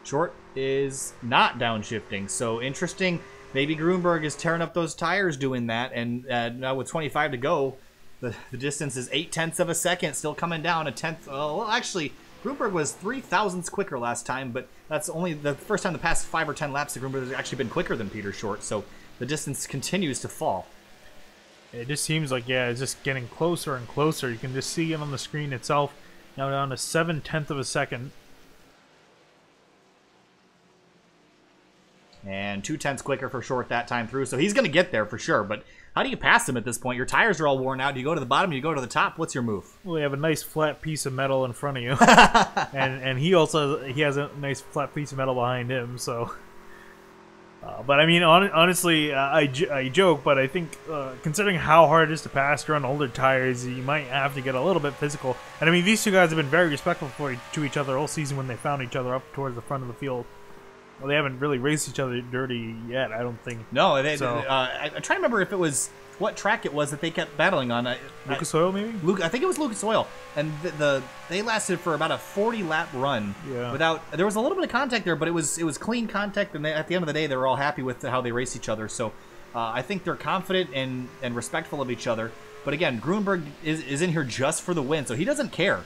Short is not downshifting, so interesting. Maybe Grunberg is tearing up those tires doing that, and now with 25 to go, the distance is 0.8 of a second, still coming down a 10th. Well, actually, Grunberg was 0.003 quicker last time, but that's only the first time the past 5 or 10 laps that Grunberg has actually been quicker than Peter Short, so the distance continues to fall. It just seems like, yeah, it's just getting closer and closer. You can just see it on the screen itself, now down to 0.7 of a second. And 0.2 quicker for Short that time through, so he's going to get there for sure. But how do you pass him at this point? Your tires are all worn out. Do you go to the bottom? Do you go to the top? What's your move? Well, you have a nice flat piece of metal in front of you, and he has a nice flat piece of metal behind him. So, but I mean, honestly, I joke, but I think considering how hard it is to pass around older tires, you might have to get a little bit physical. And I mean, these two guys have been very respectful to each other all season when they found each other up towards the front of the field. Well, they haven't really raced each other dirty yet, I don't think. No, so. I try to remember if it was what track it was that they kept battling on. Lucas Oil, maybe? I think it was Lucas Oil, and they lasted for about a 40-lap run without. There was a little bit of contact there, but it was clean contact, and at the end of the day, they were all happy with how they raced each other. So I think they're confident and respectful of each other. But again, Grunberg is in here just for the win, so he doesn't care.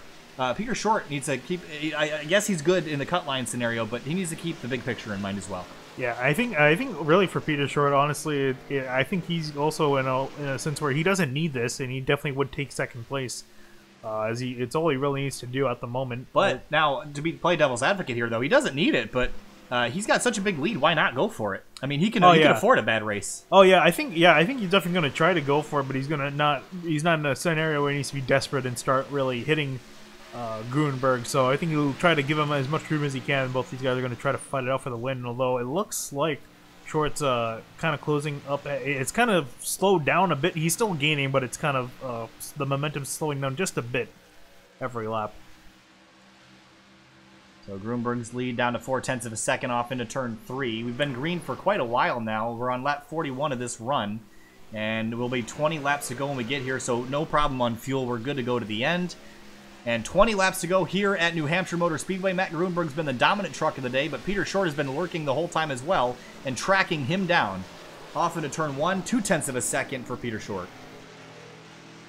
Peter Short needs to keep. I guess he's good in the cut line scenario, but he needs to keep the big picture in mind as well. Yeah, I think really for Peter Short, honestly, I think he's also in a sense where he doesn't need this, and he definitely would take second place. It's all he really needs to do at the moment. But now, to play devil's advocate here, though, he doesn't need it. But he's got such a big lead. Why not go for it? I mean, he can afford a bad race. Oh yeah, I think he's definitely going to try to go for it, but he's not in a scenario where he needs to be desperate and start really hitting Grunberg, so I think he'll try to give him as much room as he can. Both these guys are going to try to fight it out for the win, although it looks like Short's kind of closing up. It's kind of slowed down a bit. He's still gaining, but it's kind of the momentum's slowing down just a bit every lap. So Grunberg's lead down to 0.4 of a second off into turn 3. We've been green for quite a while now. We're on lap 41 of this run, and we'll be 20 laps to go when we get here, so no problem on fuel. We're good to go to the end. And 20 laps to go here at New Hampshire Motor Speedway. Matt Grunberg's been the dominant truck of the day, but Peter Short has been lurking the whole time as well and tracking him down. Off into turn 1, 0.2 of a second for Peter Short.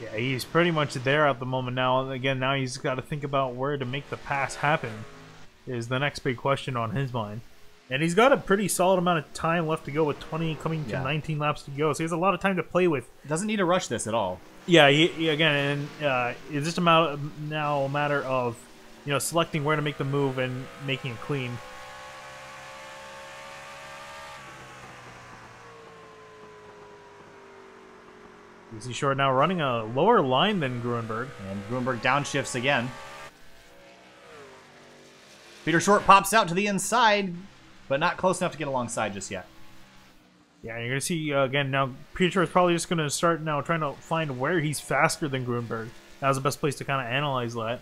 Yeah, he's pretty much there at the moment now. And again, now he's got to think about where to make the pass happen is the next big question on his mind. And he's got a pretty solid amount of time left to go with 20 coming to 19 laps to go. So he has a lot of time to play with. Doesn't need to rush this at all. Yeah, again, and it's just now a matter of selecting where to make the move and making it clean. You see Short now running a lower line than Grunberg. And Grunberg downshifts again. Peter Short pops out to the inside, but not close enough to get alongside just yet. Yeah, you're going to see, again, now Peter Short is probably just going to start now trying to find where he's faster than Grunberg. That's the best place to kind of analyze that.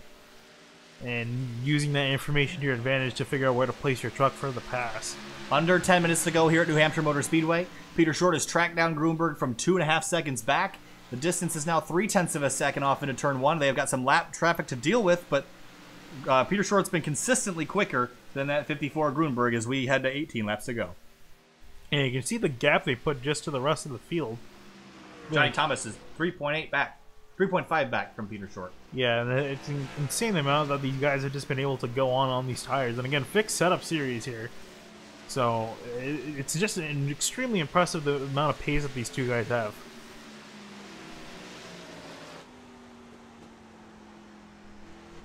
And using that information to your advantage to figure out where to place your truck for the pass. Under 10 minutes to go here at New Hampshire Motor Speedway. Peter Short has tracked down Grunberg from 2.5 seconds back. The distance is now 0.3 of a second off into turn 1. They have got some lap traffic to deal with, but Peter Short's been consistently quicker than that 54 Grunberg as we head to 18 laps to go. And you can see the gap they put just to the rest of the field. Johnny Thomas is 3.8 back. 3.5 back from Peter Short. Yeah, and it's an insane amount that these guys have just been able to go on these tires. And again, fixed setup series here. So it's just an extremely impressive the amount of pace that these two guys have.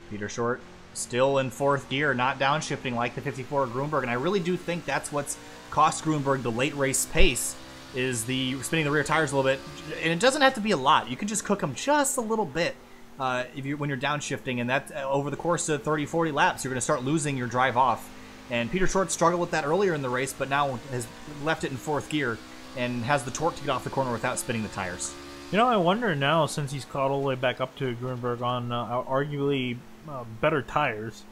Peter Short still in 4th gear, not downshifting like the 54 Grunberg. And I really do think that's what's cost Grunberg the late race pace, is the spinning the rear tires a little bit. And it doesn't have to be a lot. You can just cook them just a little bit when you're downshifting, and that over the course of 30-40 laps, you're going to start losing your drive off. And Peter Short struggled with that earlier in the race, but now has left it in 4th gear and has the torque to get off the corner without spinning the tires. I wonder now, since he's caught all the way back up to Grunberg on arguably better tires,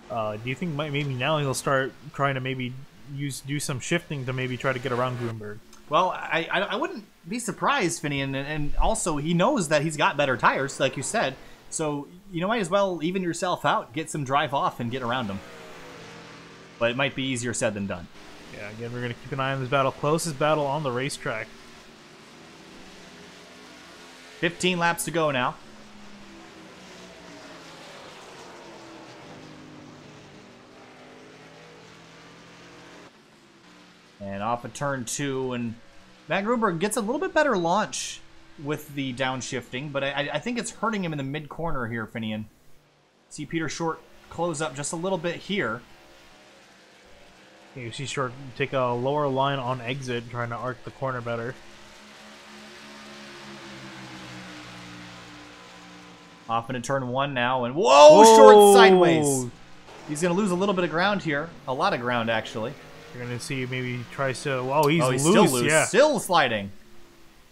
do you think maybe now he'll start trying to maybe do some shifting to maybe try to get around Grunberg? Well, I wouldn't be surprised, Finian, and also he knows that he's got better tires, like you said, so you might as well even yourself out, get some drive off, and get around him. But it might be easier said than done. Yeah, again, we're going to keep an eye on this battle. Closest battle on the racetrack. 15 laps to go now. And off of turn 2, and Matt Grunberg gets a little bit better launch with the downshifting, but I think it's hurting him in the mid-corner here, Finian. See Peter Short close up just a little bit here. You see Short take a lower line on exit, trying to arc the corner better. Off into turn 1 now, and whoa, Short sideways. He's going to lose a little bit of ground here. A lot of ground, actually. You're going to see maybe he tries to... Oh, he's loose. Still loose. Yeah. Still sliding.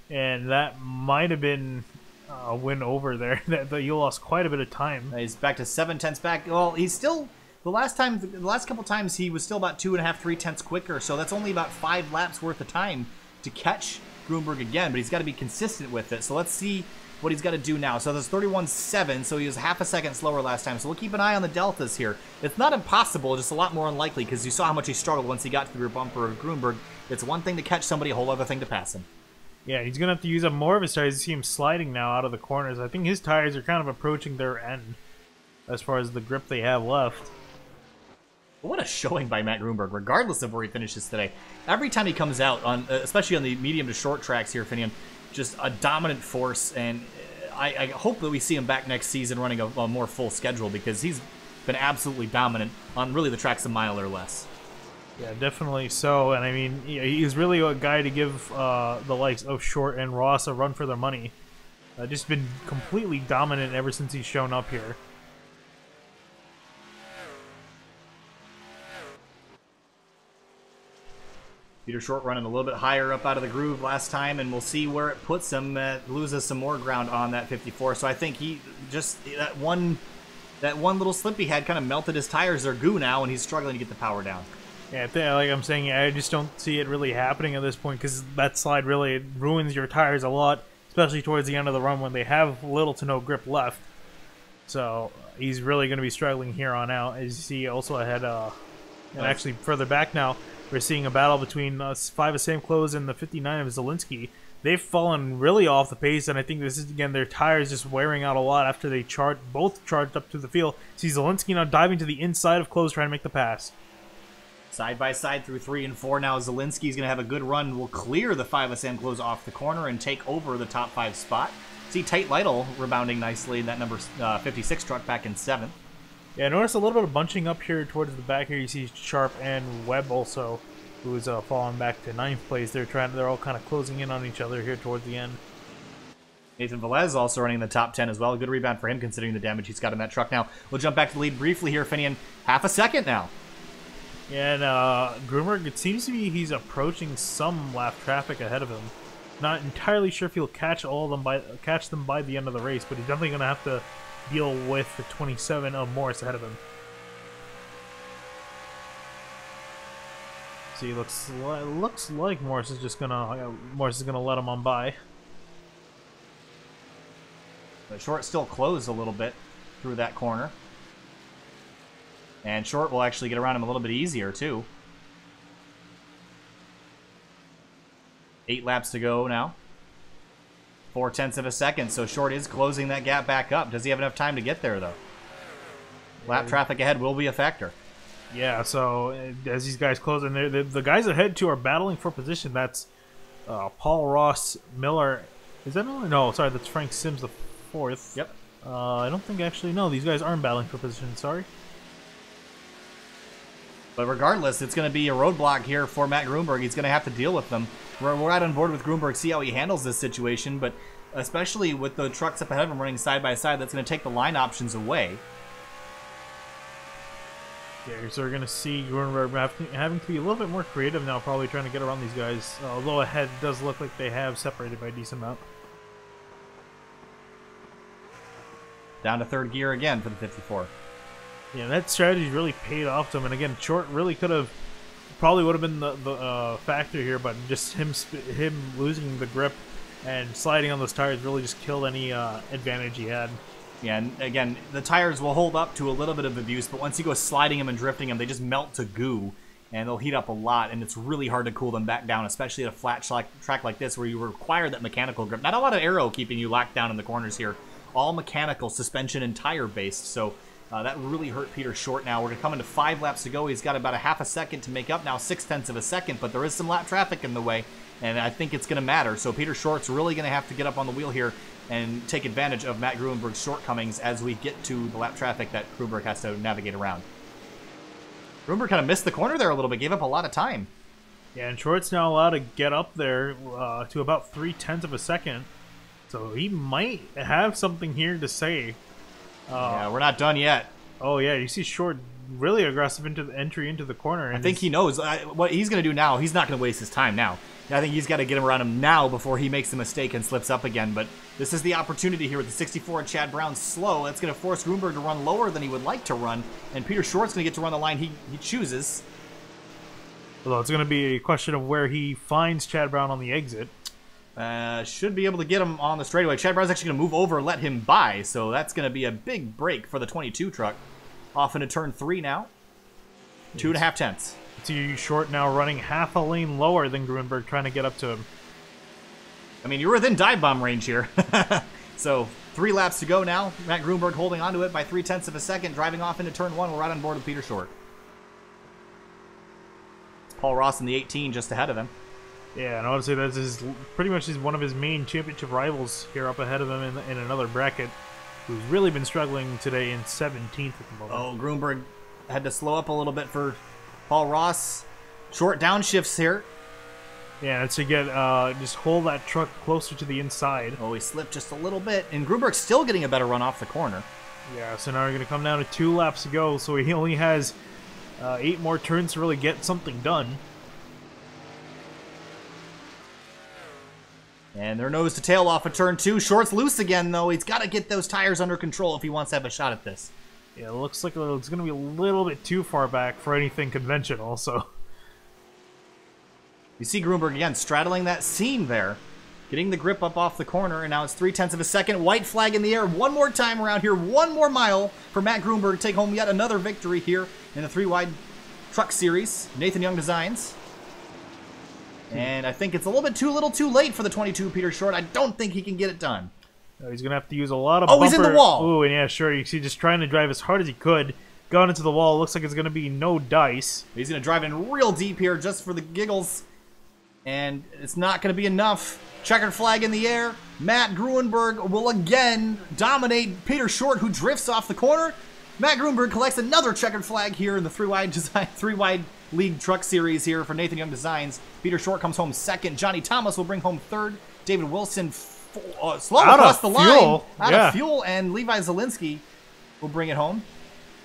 And that might have been a win over there. That you lost quite a bit of time. He's back to 7/10 back. Well, he's still... The last couple times, he was still about 2.5, 3/10 quicker, so that's only about 5 laps worth of time to catch Grunberg again, but he's got to be consistent with it. So let's see what he's got to do now. So there's 31.7, so he was half a second slower last time. So we'll keep an eye on the deltas here. It's not impossible, just a lot more unlikely, because you saw how much he struggled once he got to the rear bumper of Grunberg. It's one thing to catch somebody, a whole other thing to pass him. Yeah, he's going to have to use up more of his tires. You see him sliding now out of the corners. I think his tires are kind of approaching their end as far as the grip they have left. What a showing by Matt Grunberg, regardless of where he finishes today. Every time he comes out, on, especially on the medium to short tracks here, Finian, just a dominant force, and I hope that we see him back next season running a more full schedule, because he's been absolutely dominant on really the tracks a mile or less. Yeah, definitely so, and I mean, he's really a guy to give the likes of Short and Ross a run for their money. Just been completely dominant ever since he's shown up here. Peter Short running a little bit higher up out of the groove last time, and we'll see where it puts him. Loses some more ground on that 54. So I think he just that one little slip he had kind of melted his tires. They're goo now, and he's struggling to get the power down. Yeah, like I'm saying, I just don't see it really happening at this point, because that slide really ruins your tires a lot, especially towards the end of the run when they have little to no grip left. So he's really going to be struggling here on out. As you see, also ahead, and actually further back now, we're seeing a battle between 5 of Sam Close and the 59 of Zielinski. They've fallen really off the pace, and I think this is, again, their tires just wearing out a lot after they both charged up to the field. See Zielinski now diving to the inside of Close, trying to make the pass. Side by side through 3 and 4 now. Zielinski's going to have a good run. Will clear the 5 of Sam Close off the corner and take over the top 5 spot. See Tate Lytle rebounding nicely in that number 56 truck back in 7th. Yeah, notice a little bit of bunching up here towards the back here. You see Sharp and Webb also, who's falling back to 9th place. They're all kind of closing in on each other here towards the end. Nathan Velez also running in the top 10 as well. A good rebound for him considering the damage he's got in that truck. Now, we'll jump back to the lead briefly here, Finian. Half a second now. Yeah, and Grunberg, it seems to be he's approaching some lap traffic ahead of him. Not entirely sure if he'll catch them by the end of the race, but he's definitely going to have to deal with the 27 of Morris ahead of him. See, looks like Morris is gonna let him on by. But Short still closed a little bit through that corner. And Short will actually get around him a little bit easier, too. 8 laps to go now. 0.4 of a second, so Short is closing that gap back up. Does he have enough time to get there, though? Lap traffic ahead will be a factor. Yeah, so as these guys close, and the guys ahead, too, are battling for position. That's Paul Ross Miller. Is that Miller? No, sorry, that's Frank Sims, the 4th. Yep. I don't think, actually, no, these guys aren't battling for position, sorry. But regardless, it's going to be a roadblock here for Matt Grunberg. He's going to have to deal with them. We're right on board with Grunberg, see how he handles this situation, but especially with the trucks up ahead of him running side by side, that's going to take the line options away. Yeah, so we're going to see Grunberg having to be a little bit more creative now, probably trying to get around these guys. Although ahead does look like they have separated by a decent amount. Down to 3rd gear again for the 54. Yeah, that strategy really paid off to him, and again, Short really probably would have been the factor here, but just him losing the grip and sliding on those tires really just killed any advantage he had. Yeah, and again, the tires will hold up to a little bit of abuse, but once you go sliding them and drifting them, they just melt to goo, and they'll heat up a lot, and it's really hard to cool them back down, especially at a flat track like this where you require that mechanical grip. Not a lot of aero keeping you locked down in the corners here. All mechanical, suspension, and tire-based, so that really hurt Peter Short now. We're going to come into 5 laps to go. He's got about a half a second to make up now, 0.6 of a second, but there is some lap traffic in the way, and I think it's going to matter. So Peter Short's really going to have to get up on the wheel here and take advantage of Matt Grunberg's shortcomings as we get to the lap traffic that Grunberg has to navigate around. Grunberg kind of missed the corner there a little bit, gave up a lot of time. Yeah, and Short's now allowed to get up there to about 0.3 of a second, so he might have something here to say. Yeah, we're not done yet. Oh yeah, you see Short really aggressive into the entry into the corner. And I think he knows what he's going to do now. He's not going to waste his time now. I think he's got to get him around him now before he makes a mistake and slips up again. But this is the opportunity here with the 64 Chad Brown slow. That's going to force Grunberg to run lower than he would like to run. And Peter Short's going to get to run the line he chooses. Although it's going to be a question of where he finds Chad Brown on the exit. Should be able to get him on the straightaway. Chad Brown's actually going to move over and let him by, so that's going to be a big break for the 22 truck. Off into turn 3 now. 2.5 tenths. It's Short now running half a lane lower than Grunberg, trying to get up to him. I mean, you're within dive bomb range here. So 3 laps to go now. Matt Grunberg holding onto it by 0.3 of a second, driving off into turn 1. We're right on board with Peter Short. Paul Ross in the 18 just ahead of him. Yeah, and I want to say that's pretty much one of his main championship rivals here up ahead of him in another bracket, who's really been struggling today in 17th at the moment. Oh, Grunberg had to slow up a little bit for Paul Ross. Short downshifts here. Yeah, that's to get just hold that truck closer to the inside. Oh, he slipped just a little bit, and Grunberg's still getting a better run off the corner. Yeah, so now we're going to come down to 2 laps to go, so he only has 8 more turns to really get something done. And they're nose to tail off of turn 2. Short's loose again, though. He's got to get those tires under control if he wants to have a shot at this. Yeah, it looks like it's going to be a little bit too far back for anything conventional, so... You see Grunberg again straddling that seam there, getting the grip up off the corner, and now it's 0.3 of a second. White flag in the air one more time around here. One more mile for Matt Grunberg to take home yet another victory here in the 3-wide truck series. Nathan Young Designs. And I think it's a little bit too late for the 22 Peter Short. I don't think he can get it done. He's going to have to use a lot of bumper. He's in the wall. Ooh, and yeah, sure. You see, just trying to drive as hard as he could. Gone into the wall. Looks like it's going to be no dice. He's going to drive in real deep here just for the giggles. And it's not going to be enough. Checkered flag in the air. Matt Grunberg will again dominate Peter Short, who drifts off the corner. Matt Grunberg collects another checkered flag here in the 3-wide League Truck Series here for Nathan Young Designs. Peter Short comes home second. Johnny Thomas will bring home third. David Wilson slow across the line. Out of fuel. And Levi Zielinksi will bring it home.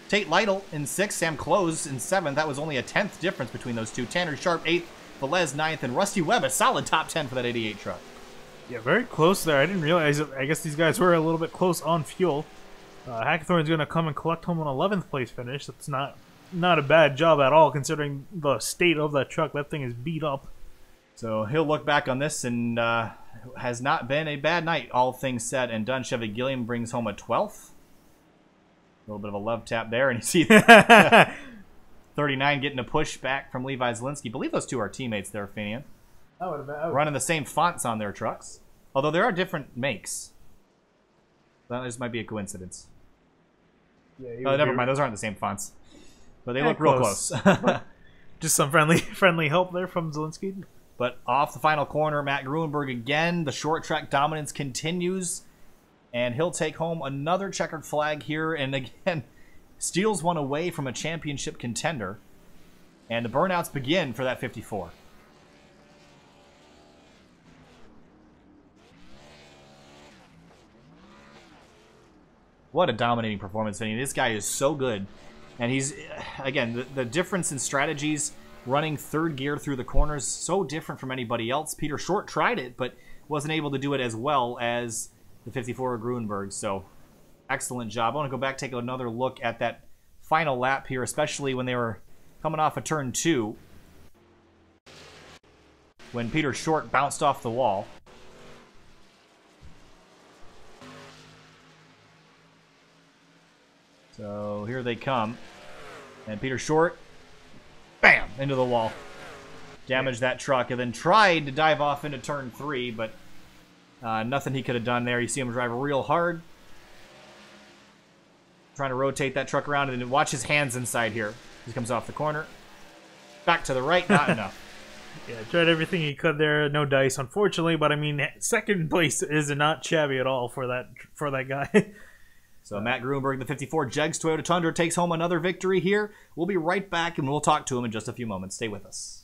Tate Lytle in 6th. Sam Close in 7th. That was only a 10th difference between those two. Tanner Sharp 8th. Velez 9th. And Rusty Webb a solid top 10 for that 88 truck. Yeah, very close there. I didn't realize it. I guess these guys were a little bit close on fuel. Hackathorn's going to come and collect home an 11th place finish. That's not a bad job at all, considering the state of that truck. That thing is beat up. So he'll look back on this and has not been a bad night, all things said and done. Chevy Gilliam brings home a 12th. A little bit of a love tap there, and you see 39 getting a push back from Levi Zielinski. I believe those two are teammates there, Fanian. Running the same fonts on their trucks, although there are different makes. That just might be a coincidence. Yeah, oh, never mind. Those aren't the same fonts, but they look real close. Just some friendly help there from Zielinski. But off the final corner, Matt Grunberg again. The short track dominance continues, and he'll take home another checkered flag here, and again steals one away from a championship contender. And the burnouts begin for that 54. What a dominating performance, Vinny. This guy is so good. And he's, again, the difference in strategies, running third gear through the corners, so different from anybody else. Peter Short tried it, but wasn't able to do it as well as the 54 Grunberg. So, excellent job. I want to go back, take another look at that final lap here, especially when they were coming off of turn 2, when Peter Short bounced off the wall. So here they come. And Peter Short, bam, into the wall. Damaged that truck and then tried to dive off into turn 3, but nothing he could have done there. You see him drive real hard. Trying to rotate that truck around, and then watch his hands inside here. He comes off the corner. Back to the right, not enough. Yeah, tried everything he could there. No dice, unfortunately, but I mean, second place is not shabby at all for that guy. So Matt Grunberg, the 54 Jegs Toyota Tundra, takes home another victory here. We'll be right back, and we'll talk to him in just a few moments. Stay with us.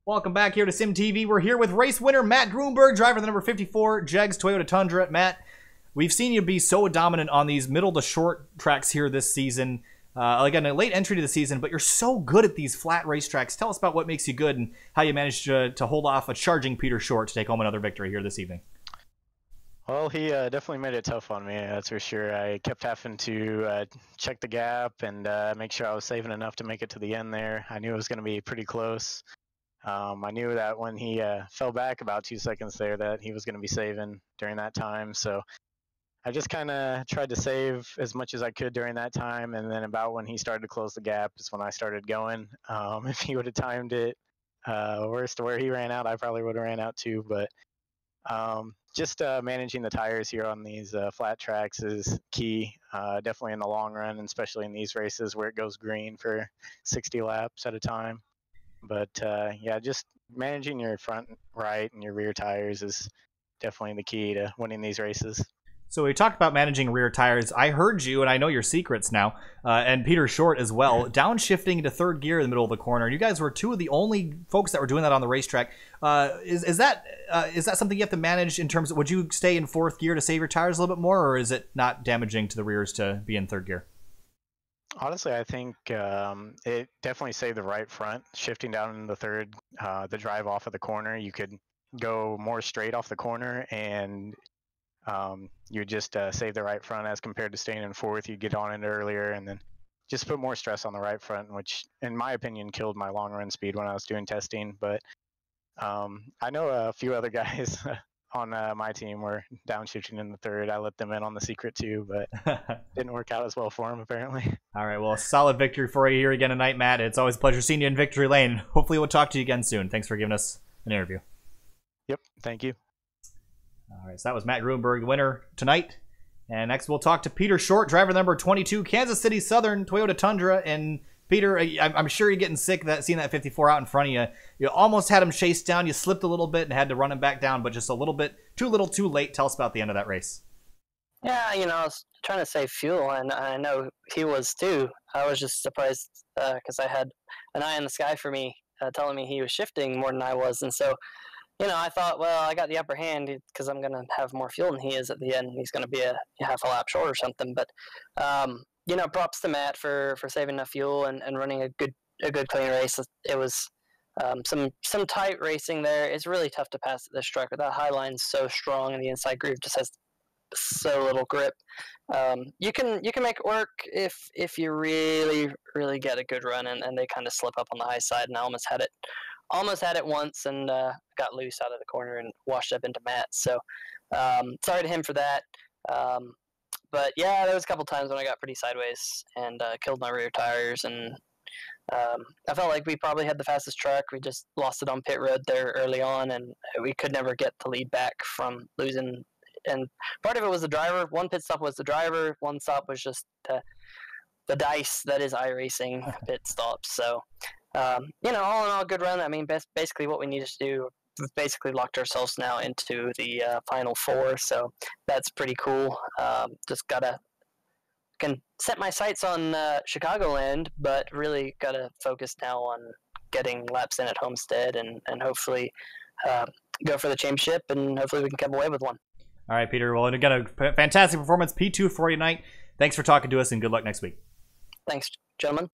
Welcome back here to Sim TV. We're here with race winner Matt Grunberg, driver of the number 54 Jegs Toyota Tundra. Matt, we've seen you be so dominant on these middle to short tracks here this season. Again, a late entry to the season, but you're so good at these flat racetracks. Tell us about what makes you good and how you managed to hold off a charging Peter Short to take home another victory here this evening. Well, he definitely made it tough on me, that's for sure. I kept having to check the gap and make sure I was saving enough to make it to the end there. I knew it was going to be pretty close. I knew that when he fell back about 2 seconds there that he was going to be saving during that time. So I just kind of tried to save as much as I could during that time. And then about when he started to close the gap is when I started going. If he would have timed it worse to where he ran out, I probably would have ran out too. But just managing the tires here on these flat tracks is key, definitely in the long run, and especially in these races where it goes green for 60 laps at a time. But yeah, just managing your front right and your rear tires is definitely the key to winning these races. So we talked about managing rear tires. I heard you, and I know your secrets now, and Peter Short as well, downshifting into third gear in the middle of the corner. You guys were two of the only folks that were doing that on the racetrack. Is that something you have to manage in terms of, would you stay in fourth gear to save your tires a little bit more, or is it not damaging to the rears to be in third gear? Honestly, I think it definitely saved the right front. Shifting down in the third, the drive off of the corner, you could go more straight off the corner, and you just save the right front as compared to staying in fourth. You get on it earlier and then just put more stress on the right front, which in my opinion killed my long run speed when I was doing testing. But I know a few other guys on my team were downshifting in the third. I let them in on the secret too, but didn't work out as well for them apparently. All right, well, a solid victory for you here again tonight, Matt. It's always a pleasure seeing you in victory lane. Hopefully we'll talk to you again soon. Thanks for giving us an interview. Yep, thank you. All right, so that was Matt Grunberg, the winner tonight. And next we'll talk to Peter Short, driver number 22, Kansas City Southern Toyota Tundra. And Peter, I'm sure you're getting sick of seeing that 54 out in front of you. You almost had him chased down. You slipped a little bit and had to run him back down, but just a little bit too little too late. Tell us about the end of that race. Yeah, I was trying to save fuel, and I know he was too. I was just surprised because I had an eye in the sky for me, telling me he was shifting more than I was. And so, I thought, well, I got the upper hand because I'm going to have more fuel than he is at the end. He's going to be a half a lap short or something. But, props to Matt for saving enough fuel and running a good clean race. It was some tight racing there. It's really tough to pass at this track. That high line's so strong, and the inside groove just has so little grip. You can make it work if you really get a good run, and they kind of slip up on the high side, and I almost had it once and got loose out of the corner and washed up into Matt. So sorry to him for that. But yeah, there was a couple times when I got pretty sideways and killed my rear tires, and I felt like we probably had the fastest truck. We just lost it on pit road there early on, and we could never get the lead back from losing. And part of it was the driver. One pit stop was the driver. One stop was just the dice that is iRacing pit stops. So, all in all, good run. I mean, basically what we needed to do, we've basically locked ourselves now into the final four. So that's pretty cool. Just can set my sights on Chicagoland, but really gotta focus now on getting laps in at Homestead and hopefully go for the championship, and hopefully we can come away with one. All right, Peter. Well, again, a fantastic performance, P2 for you tonight. Thanks for talking to us, and good luck next week. Thanks, gentlemen.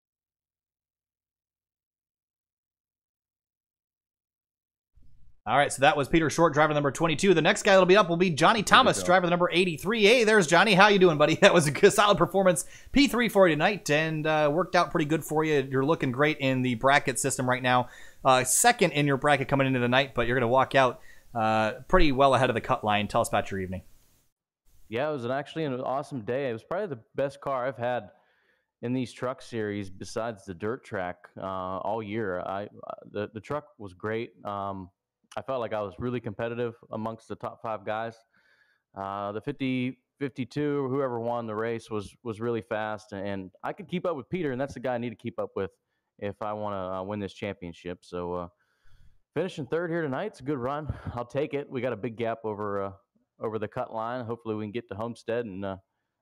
All right, so that was Peter Short, driver number 22. The next guy that'll be up will be Johnny Thomas, driver number 83. Hey, there's Johnny. How you doing, buddy? That was a good, solid performance. P3 for you tonight, and worked out pretty good for you. You're looking great in the bracket system right now. Second in your bracket coming into the night, but you're going to walk out pretty well ahead of the cut line. Tell us about your evening. Yeah, it was actually an awesome day. It was probably the best car I've had in these truck series besides the dirt track all year. The truck was great. I felt like I was really competitive amongst the top 5 guys. The 50, 52, whoever won the race was really fast, and I could keep up with Peter, and that's the guy I need to keep up with if I want to win this championship. So finishing third here tonight, it's a good run. I'll take it. We got a big gap over the cut line. Hopefully we can get to Homestead and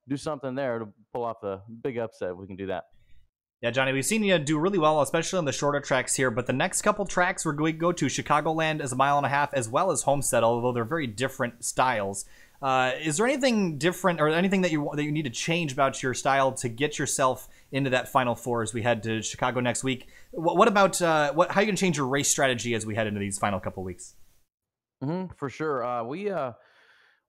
do something there to pull off a big upset. We can do that. Yeah, Johnny, we've seen you do really well, especially on the shorter tracks here, but the next couple tracks we're going to go to, Chicagoland is 1.5 miles, as well as Homestead, although they're very different styles. Is there anything different or anything that you need to change about your style to get yourself into that Final Four as we head to Chicago next week? What about how are you going to change your race strategy as we head into these final couple weeks? For sure.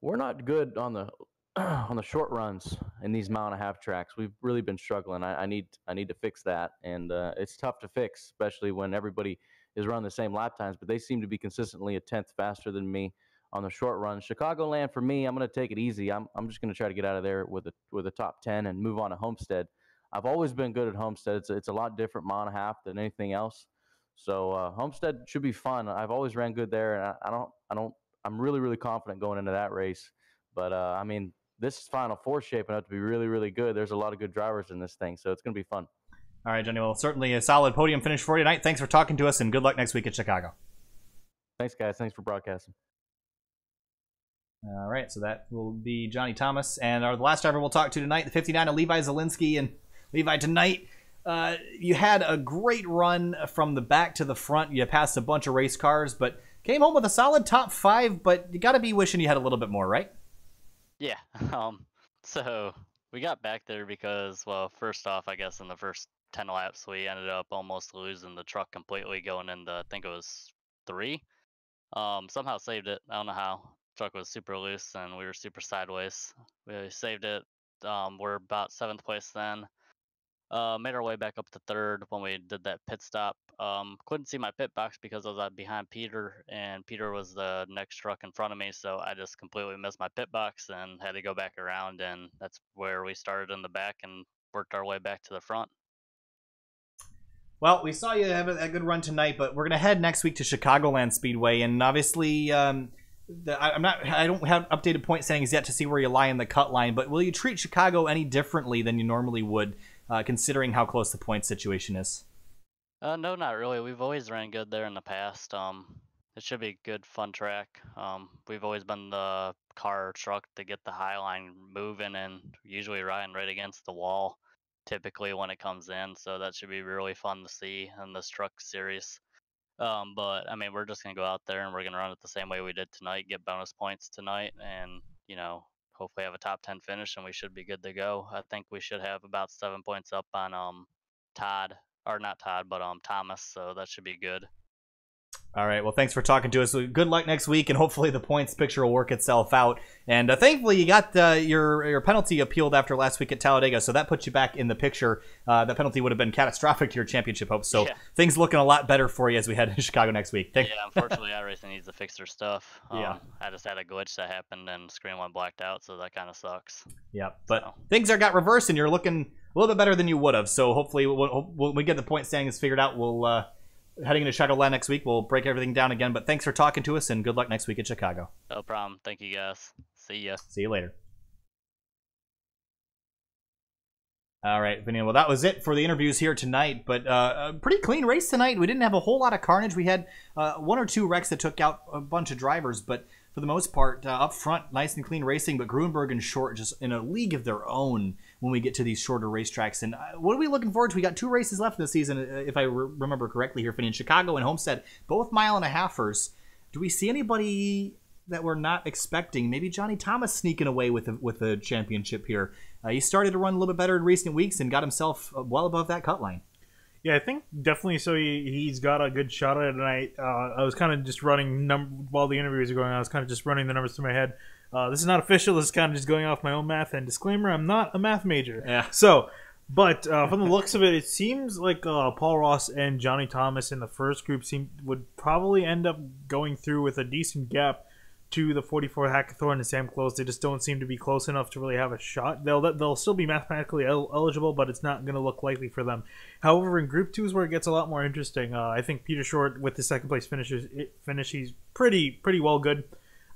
We're not good on the on the short runs in these 1.5 mile tracks. We've really been struggling. I need to fix that, and it's tough to fix, especially when everybody is running the same lap times. But they seem to be consistently a tenth faster than me on the short run. Chicagoland for me, I'm going to take it easy. I'm just going to try to get out of there with a top 10 and move on to Homestead. I've always been good at Homestead. It's a lot different 1.5 miles than anything else. So Homestead should be fun. I've always ran good there, and I'm really confident going into that race. But I mean, this Final Four shaping up to be really good. There's a lot of good drivers in this thing, so it's going to be fun. All right, Johnny. Well, certainly a solid podium finish for you tonight. Thanks for talking to us, and good luck next week at Chicago. Thanks, guys. Thanks for broadcasting. All right, so that will be Johnny Thomas. And the last driver we'll talk to tonight, the 59 of Levi Zielinksi. And Levi, tonight, you had a great run from the back to the front. You passed a bunch of race cars, but came home with a solid top 5, but you got to be wishing you had a little bit more, right? Yeah. So we got back there because, well, first off, I guess in the first 10 laps, we ended up almost losing the truck completely going into, I think it was 3. Somehow saved it. I don't know how. Truck was super loose and we were super sideways. We saved it. We're about 7th place then. Made our way back up to 3rd when we did that pit stop. Couldn't see my pit box because I was behind Peter, and Peter was the next truck in front of me, so I just completely missed my pit box and had to go back around, and that's where we started in the back and worked our way back to the front. Well, we saw you have a good run tonight, but we're going to head next week to Chicagoland Speedway, and obviously I don't have updated point standings yet to see where you lie in the cut line, but will you treat Chicago any differently than you normally would, considering how close the point situation is? No, not really. We've always ran good there in the past. It should be a good, fun track. We've always been the car or truck to get the high line moving and usually riding right against the wall typically when it comes in, so that should be really fun to see in this truck series. But I mean, we're just gonna go out there and we're gonna run it the same way we did tonight, get bonus points tonight, and hopefully have a top 10 finish, and we should be good to go. I think we should have about 7 points up on Thomas, so that should be good. All right, well, thanks for talking to us. Good luck next week, and hopefully the points picture will work itself out. And thankfully, you got your penalty appealed after last week at Talladega, so that puts you back in the picture. That penalty would have been catastrophic to your championship hopes, so yeah. Things looking a lot better for you as we head to Chicago next week. Yeah, unfortunately, iRacing needs to fix their stuff. Yeah. I just had a glitch that happened, and screen went blacked out, so that kind of sucks. Yeah, but things are got reversed, and you're looking a little bit better than you would have, so hopefully when we get the point standings figured out, we'll... heading into Chicagoland next week, we'll break everything down again. But thanks for talking to us, and good luck next week at Chicago. No problem. Thank you, guys. See ya. See you later. All right, Vinny. Well, that was it for the interviews here tonight. But a pretty clean race tonight. We didn't have a whole lot of carnage. We had 1 or 2 wrecks that took out a bunch of drivers. But for the most part, up front, nice and clean racing. But Gruenberg and Short just in a league of their own when we get to these shorter racetracks. And what are we looking forward to? We got 2 races left this season, if I remember correctly here, Finney, in Chicago and Homestead, both 1.5-milers. Do we see anybody that we're not expecting? Maybe Johnny Thomas sneaking away with the championship here. He started to run a little bit better in recent weeks and got himself well above that cut line. Yeah, I think definitely so. He's got a good shot at it tonight. I was kind of just running while the interviews were going on. I was kind of just running the numbers through my head. This is not official. This is kind of just going off my own math. And disclaimer: I'm not a math major. Yeah. So, but from the looks of it, it seems like Paul Ross and Johnny Thomas in the first group would probably end up going through with a decent gap to the 44 Hackathorn and Sam Close. They just don't seem to be close enough to really have a shot. They'll still be mathematically eligible, but it's not going to look likely for them. However, in Group 2 is where it gets a lot more interesting. I think Peter Short, with the second place finish, he's pretty well good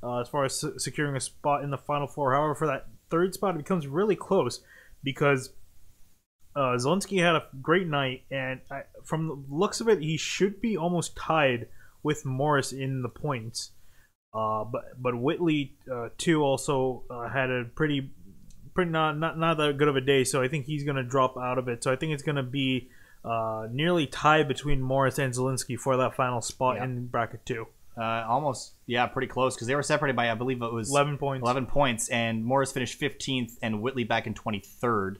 as far as securing a spot in the Final Four. However, for that third spot, it becomes really close because Zielinski had a great night, and from the looks of it, he should be almost tied with Morris in the points. But Whitley too also had a pretty pretty not that good of a day, so I think he's going to drop out of it. So I think it's going to be nearly tied between Morris and Zielinski for that final spot in bracket 2. Almost, yeah, pretty close, because they were separated by, I believe it was 11 points. 11 points, and Morris finished 15th and Whitley back in 23rd.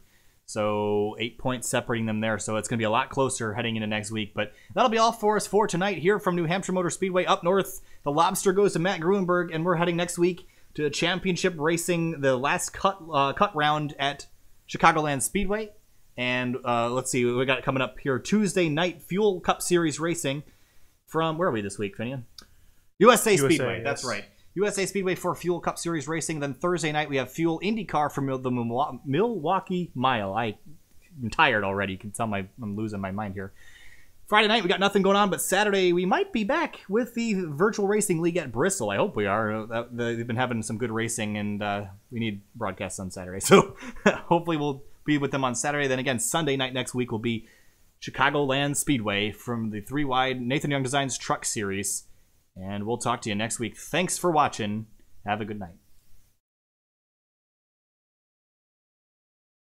So 8 points separating them there. So it's going to be a lot closer heading into next week. But that'll be all for us for tonight here from New Hampshire Motor Speedway. Up north, the Lobster goes to Matt Gruenberg, and we're heading next week to championship racing, the last cut round at Chicagoland Speedway. And let's see, we got coming up here Tuesday night, Fuel Cup Series racing from, where are we this week, Finian? USA Speedway, that's right. USA Speedway for Fuel Cup Series racing. Then Thursday night, we have Fuel IndyCar from the Milwaukee Mile. I'm tired already. You can tell I'm losing my mind here. Friday night, we got nothing going on, but Saturday, we might be back with the Virtual Racing League at Bristol. I hope we are. They've been having some good racing, and we need broadcasts on Saturday. So hopefully we'll be with them on Saturday. Then again, Sunday night next week will be Chicagoland Speedway from the 3-wide Nathan Young Designs Truck Series. And we'll talk to you next week. Thanks for watching. Have a good night.